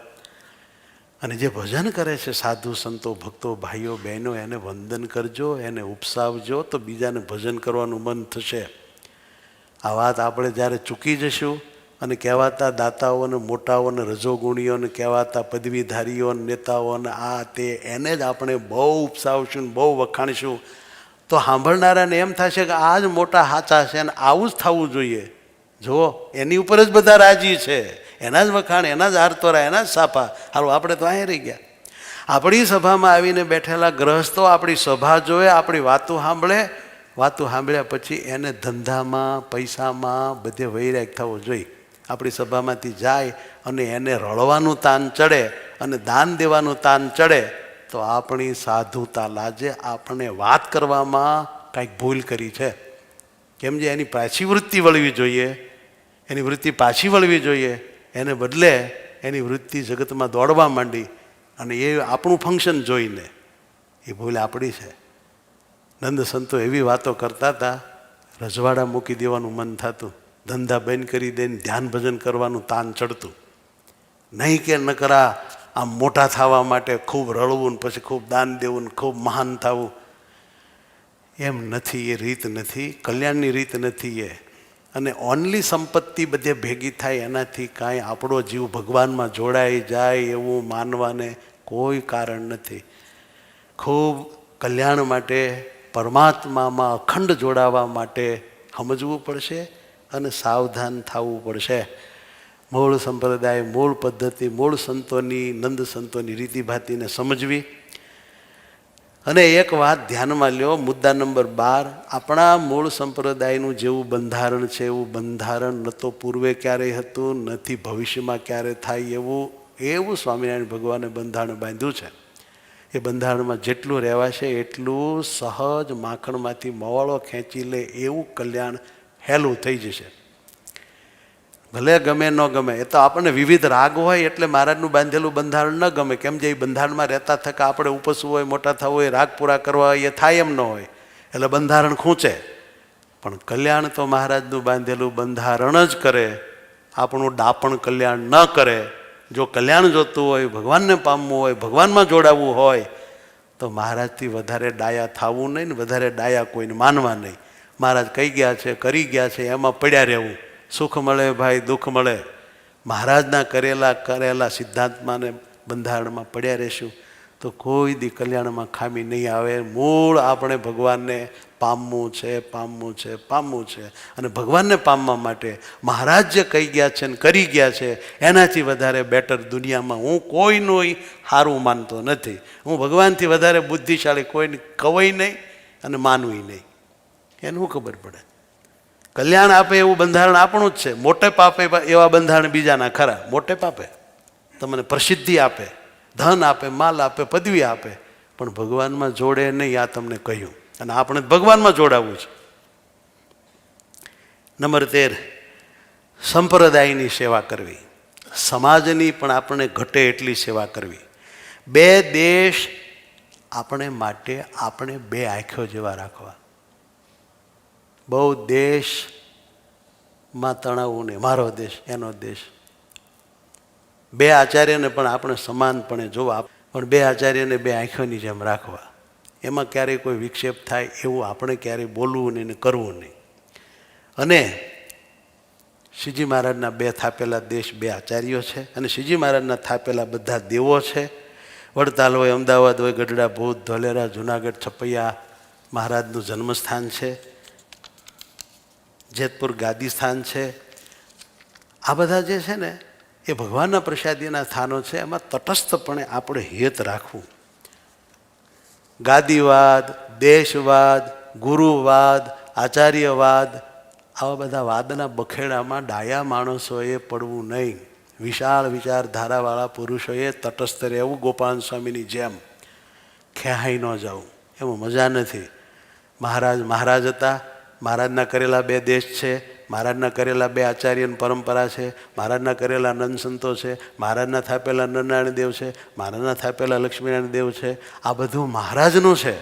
S1: અને જે ભજન કરે છે સાધુ સંતો ભક્તો ભાઈઓ બહેનો, એને વંદન કરજો, એને ઉપસાવજો, તો બીજાને ભજન કરવાનું મન થશે. આ વાત આપણે જ્યારે ચૂકી જશું અને કહેવાતા દાતાઓને મોટાઓને રજોગુણીઓને કહેવાતા પદવીધારીઓને નેતાઓને આ તે એને જ આપણે બહુ ઉપસાવશું ને બહુ વખાણીશું, તો સાંભળનારાને એમ થશે કે આ જ મોટા સાચા છે અને આવું જ થવું જોઈએ. જો એની ઉપર જ બધા રાજી છે, એના જ વખાણ, એના જ હારતોરા, એના જ સાપા. હાલો આપણે તો અહીં રહી ગયા. આપણી સભામાં આવીને બેઠેલા ગ્રહસ્થો આપણી સભા જોવે, આપણી વાતો સાંભળે, વાતો સાંભળ્યા પછી એને ધંધામાં પૈસામાં બધે વૈરાગ થવો જોઈએ. આપણી સભામાંથી જાય અને એને રળવાનું તાન ચડે અને દાન દેવાનું તાન ચડે તો આપણી સાધુતા લાજે. આપણે વાત કરવામાં કાંઈક ભૂલ કરી છે. કેમ જે એની પાછી વૃત્તિ વળવી જોઈએ, એની વૃત્તિ પાછી વળવી જોઈએ. એને બદલે એની વૃત્તિ જગતમાં દોડવા માંડી અને એ આપણું ફંક્શન જોઈને એ ભૂલ આપણી છે. નંદ સંતો એવી વાતો કરતા હતા, રજવાડા મૂકી દેવાનું મન થતું, ધંધા બંધ કરી દઈને ધ્યાન ભજન કરવાનું તાન ચડતું. નહીં કે ન કરા આમ મોટા થવા માટે ખૂબ રળવું ને પછી ખૂબ દાન દેવું ને ખૂબ મહાન થવું. એમ નથી, એ રીત નથી, કલ્યાણની રીત નથી એ. અને ઓનલી સંપત્તિ બધે ભેગી થાય એનાથી કાંઈ આપણો જીવ ભગવાનમાં જોડાઈ જાય એવું માનવાને કોઈ કારણ નથી. ખૂબ કલ્યાણ માટે પરમાત્મામાં અખંડ જોડાવા માટે સમજવું પડશે અને સાવધાન થવું પડશે. મૂળ સંપ્રદાય, મૂળ પદ્ધતિ, મૂળ સંતોની, નંદ સંતોની રીતિભાતીને સમજવી. અને એક વાત ધ્યાનમાં લ્યો, મુદ્દા નંબર 12, આપણા મૂળ સંપ્રદાયનું જેવું બંધારણ છે એવું બંધારણ ન તો પૂર્વે ક્યારેય હતું, નથી ભવિષ્યમાં ક્યારે થાય એવું સ્વામિનારાયણ ભગવાને બંધારણ બાંધ્યું છે. એ બંધારણમાં જેટલું રહેવાશે એટલું સહજ માખણમાંથી મોવાળો ખેંચી લે એવું કલ્યાણ હેલું થઈ જશે. ભલે ગમે ન ગમે, એ તો આપણને વિવિધ રાગ હોય એટલે મહારાજનું બાંધેલું બંધારણ ન ગમે. કેમ જે બંધારણમાં રહેતા થકા આપણે ઉપસવું હોય, મોટા થવું હોય, રાગ પૂરા કરવા હોય, એ થાય એમ ન હોય એટલે બંધારણ ખૂંચે. પણ કલ્યાણ તો મહારાજનું બાંધેલું બંધારણ જ કરે, આપણું ડાપણ કલ્યાણ ન કરે. જો કલ્યાણ જોતું હોય, ભગવાનને પામવું હોય, ભગવાનમાં જોડાવવું હોય તો મહારાજથી વધારે ડાયા થવું નહીં ને વધારે ડાયા કોઈને માનવા નહીં. મહારાજ કહી ગયા છે, કરી ગયા છે, એમાં પડ્યા રહેવું. સુખ મળે ભાઈ, દુઃખ મળે. મહારાજના કરેલા સિદ્ધાંતમાં ને બંધારણમાં પડ્યા રહેશું તો કોઈ દી કલ્યાણમાં ખામી નહીં આવે. મૂળ આપણે ભગવાનને પામવું છે, પામવું છે, પામવું છે. અને ભગવાનને પામવા માટે મહારાજ જે કહી ગયા છે ને કરી ગયા છે એનાથી વધારે બેટર દુનિયામાં હું કોઈનું સારું માનતો નથી. હું ભગવાનથી વધારે બુદ્ધિશાળી કોઈને કવાય નહીં અને માનવી નહીં. એને શું ખબર પડે? કલ્યાણ આપે એવું બંધારણ આપણું જ છે. મોટે પાપે એવા બંધારણ બીજાના ખરા. મોટે પાપે તમને પ્રસિદ્ધિ આપે, ધન આપે, માલ આપે, પદવી આપે, પણ ભગવાનમાં જોડે નહીં. આ તમને કહ્યું અને આપણે ભગવાનમાં જોડાવવું છે. નંબર 13, સંપ્રદાયની સેવા કરવી. સમાજની પણ આપણે ઘટે એટલી સેવા કરવી. 2 દેશ આપણે માટે આપણે 2 આંખો જેવા રાખવા. બહુ દેશમાં તણાવું નહીં. મારો દેશ, એનો દેશ. 2 આચાર્યને પણ આપણે સમાનપણે જોવા, પણ 2 આચાર્યને 2 આંખોની જેમ રાખવા. એમાં ક્યારેય કોઈ વિક્ષેપ થાય એવું આપણે ક્યારેય બોલવું નહીં ને કરવું નહીં. અને શ્રીજી મહારાજના 2 થાપેલા દેશ 2 આચાર્યો છે અને શ્રીજી મહારાજના થાપેલા બધા દેવો છે. વડતાલ હોય, અમદાવાદ હોય, ગઢડા, ભૂત, ધોલેરા, જુનાગઢ, છપૈયા મહારાજનું જન્મસ્થાન છે. જેતપુર ગાદી સ્થાન છે. આ બધા જે છે ને એ ભગવાનના પ્રસાદીના સ્થાનો છે. એમાં તટસ્થપણે આપણે હેત રાખવું. ગાદીવાદ, દેશવાદ, ગુરુવાદ, આચાર્યવાદ આવા બધા વાદના બખેડામાં ડાયા માણસોએ પડવું નહીં. વિશાળ વિચારધારાવાળા પુરુષોએ તટસ્થ રહેવું, ગોપાલ સ્વામીની જેમ ખેહાઈ ન જવું. એમાં મજા નથી. મહારાજ હતા. મહારાજના કરેલા 2 દેશ છે, મહારાજના કરેલા 2 આચાર્યની પરંપરા છે, મહારાજના કરેલા નંદ સંતો છે, મહારાજના થાપેલા નરનારાયણ દેવ છે, મહારાજના થાપેલા લક્ષ્મીનારાયણ દેવ છે. આ બધું મહારાજનું છે.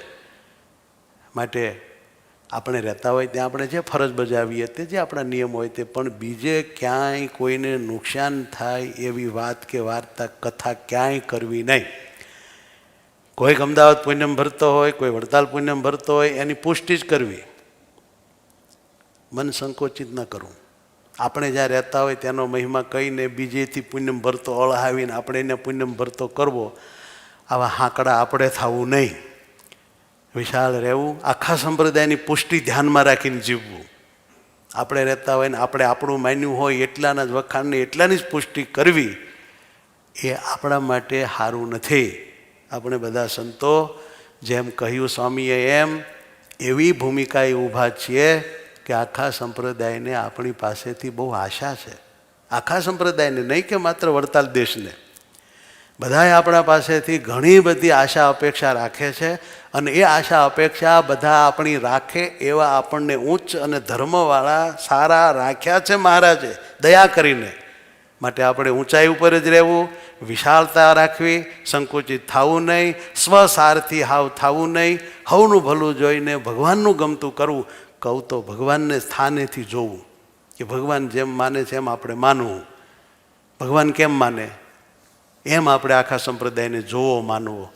S1: માટે આપણે રહેતા હોય ત્યાં આપણે જે ફરજ બજાવીએ તે જે આપણા નિયમ હોય તે, પણ બીજે ક્યાંય કોઈને નુકસાન થાય એવી વાત કે વાર્તા કથા ક્યાંય કરવી નહીં. કોઈક અમદાવાદ પુણ્યમ ભરતો હોય, કોઈ વડતાલ પુણ્યમ ભરતો હોય, એની પુષ્ટિ જ કરવી. મન સંકોચિત ન કરવું. આપણે જ્યાં રહેતા હોય તેનો મહિમા કહીને બીજેથી પુણ્યમ ભરતો અળહાવીને આપણે એને પુણ્યમ ભરતો કરવો, આવા હાંકડા આપણે થવું નહીં. વિશાળ રહેવું, આખા સંપ્રદાયની પુષ્ટિ ધ્યાનમાં રાખીને જીવવું. આપણે રહેતા હોય ને આપણે આપણું માન્યું હોય એટલાના જ વખાણને એટલાની જ પુષ્ટિ કરવી, એ આપણા માટે સારું નથી. આપણે બધા સંતો જેમ કહ્યું સ્વામીએ એમ એવી ભૂમિકાએ ઊભા છીએ કે આખા સંપ્રદાયને આપણી પાસેથી બહુ આશા છે. આખા સંપ્રદાયને નહીં કે માત્ર વડતાલ દેશને, બધાએ આપણા પાસેથી ઘણી બધી આશા અપેક્ષા રાખે છે. અને એ આશા અપેક્ષા બધા આપણી રાખે એવા આપણને ઉચ્ચ અને ધર્મવાળા સારા રાખ્યા છે મહારાજે દયા કરીને. માટે આપણે ઊંચાઈ ઉપર જ રહેવું, વિશાળતા રાખવી, સંકુચિત થવું નહીં, સ્વસારથી હાવ થવું નહીં, હવનું ભલું જોઈને ભગવાનનું ગમતું કરવું. કહું તો ભગવાનને સ્થાનેથી જોવું કે ભગવાન જેમ માને છે એમ આપણે માનવું. ભગવાન કેમ માને એમ આપણે આખા સંપ્રદાયને જોવો, માનવો,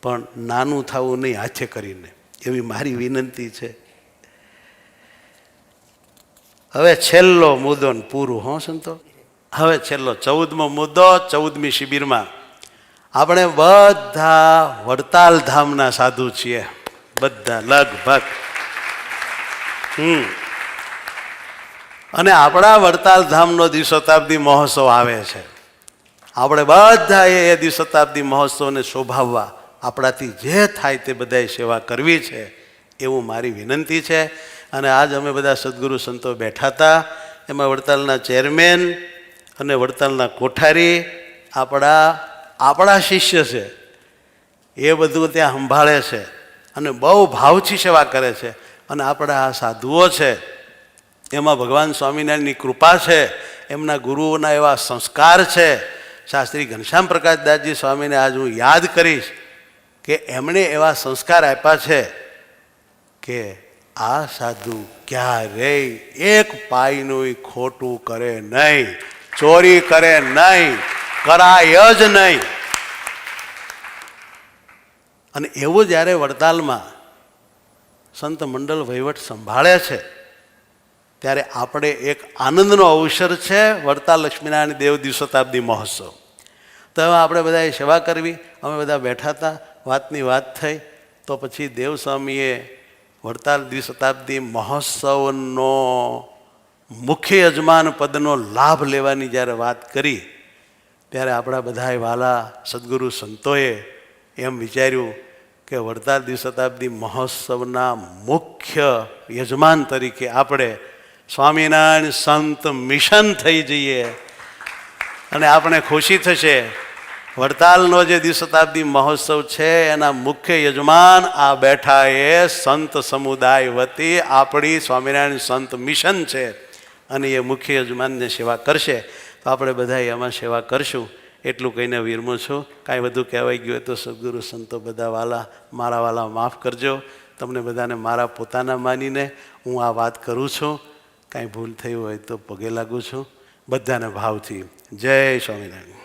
S1: પણ નાનું થવું નહીં હાથે કરીને. એવી મારી વિનંતી છે. હવે છેલ્લો મુદ્દો પૂરું. હો સંતો, હવે છેલ્લો 14મો મુદ્દો. 14મી શિબિરમાં આપણે બધા વડતાલ ધામના સાધુ છીએ, બધા લગભગ. અને આપણા વડતાલ ધામનો દ્વિશતાબ્દી મહોત્સવ આવે છે. આપણે બધા એ દ્વિશતાબ્દી મહોત્સવને શોભાવવા આપણાથી જે થાય તે બધાએ સેવા કરવી છે એવું મારી વિનંતી છે. અને આજ અમે બધા સદગુરુ સંતો બેઠા હતા, એમાં વડતાલના ચેરમેન અને વડતાલના કોઠારી આપણા શિષ્ય છે. એ બધું ત્યાં સંભાળે છે અને બહુ ભાવથી સેવા કરે છે. અને આપણા આ સાધુઓ છે એમાં ભગવાન સ્વામિનારાયણની કૃપા છે, એમના ગુરુઓના એવા સંસ્કાર છે. શાસ્ત્રી ઘનશ્યામ પ્રકાશદાસજી સ્વામીને આજ હું યાદ કરીશ કે એમણે એવા સંસ્કાર આપ્યા છે કે આ સાધુ ક્યારેય એક પાઈનું ખોટું કરે નહીં, ચોરી કરે નહીં, કરાય જ નહીં. અને એવું જ્યારે વડતાલમાં સંત મંડળ વહીવટ સંભાળે છે ત્યારે આપણે એક આનંદનો અવસર છે વડતાલ લક્ષ્મીનારાયણ દેવ દ્વિશતાબ્દી મહોત્સવ. તો હવે આપણે બધાએ સેવા કરવી. અમે બધા બેઠા હતા, વાતની વાત થઈ તો પછી દેવસ્વામીએ વડતાલ દ્વિશતાબ્દી મહોત્સવનો મુખ્ય યજમાન પદનો લાભ લેવાની જ્યારે વાત કરી ત્યારે આપણા બધાએ વાલા સદગુરુ સંતોએ એમ વિચાર્યું કે વડતાલ દ્વિશતાબ્દી મહોત્સવના મુખ્ય યજમાન તરીકે આપણે સ્વામિનારાયણ સંત મિશન થઈ જઈએ અને આપણે ખુશી થશે. વડતાલનો જે દ્વિશતાબ્દી મહોત્સવ છે એના મુખ્ય યજમાન આ બેઠા એ સંત સમુદાય વતી આપણી સ્વામિનારાયણ સંત મિશન છે અને એ મુખ્ય યજમાનને સેવા કરશે. તો આપણે બધા એમાં સેવા કરશું. એટલું કહીને વિરમું છું. કાંઈ બધું કહેવાઈ ગયું હોય તો સદગુરુ સંતો બધા વાલા, મારા વાલા માફ કરજો. તમને બધાને મારા પોતાના માનીને હું આ વાત કરું છું. કાંઈ ભૂલ થઈ હોય તો પગે લાગું છું. બધાને ભાવથી જય સ્વામિનારાયણ.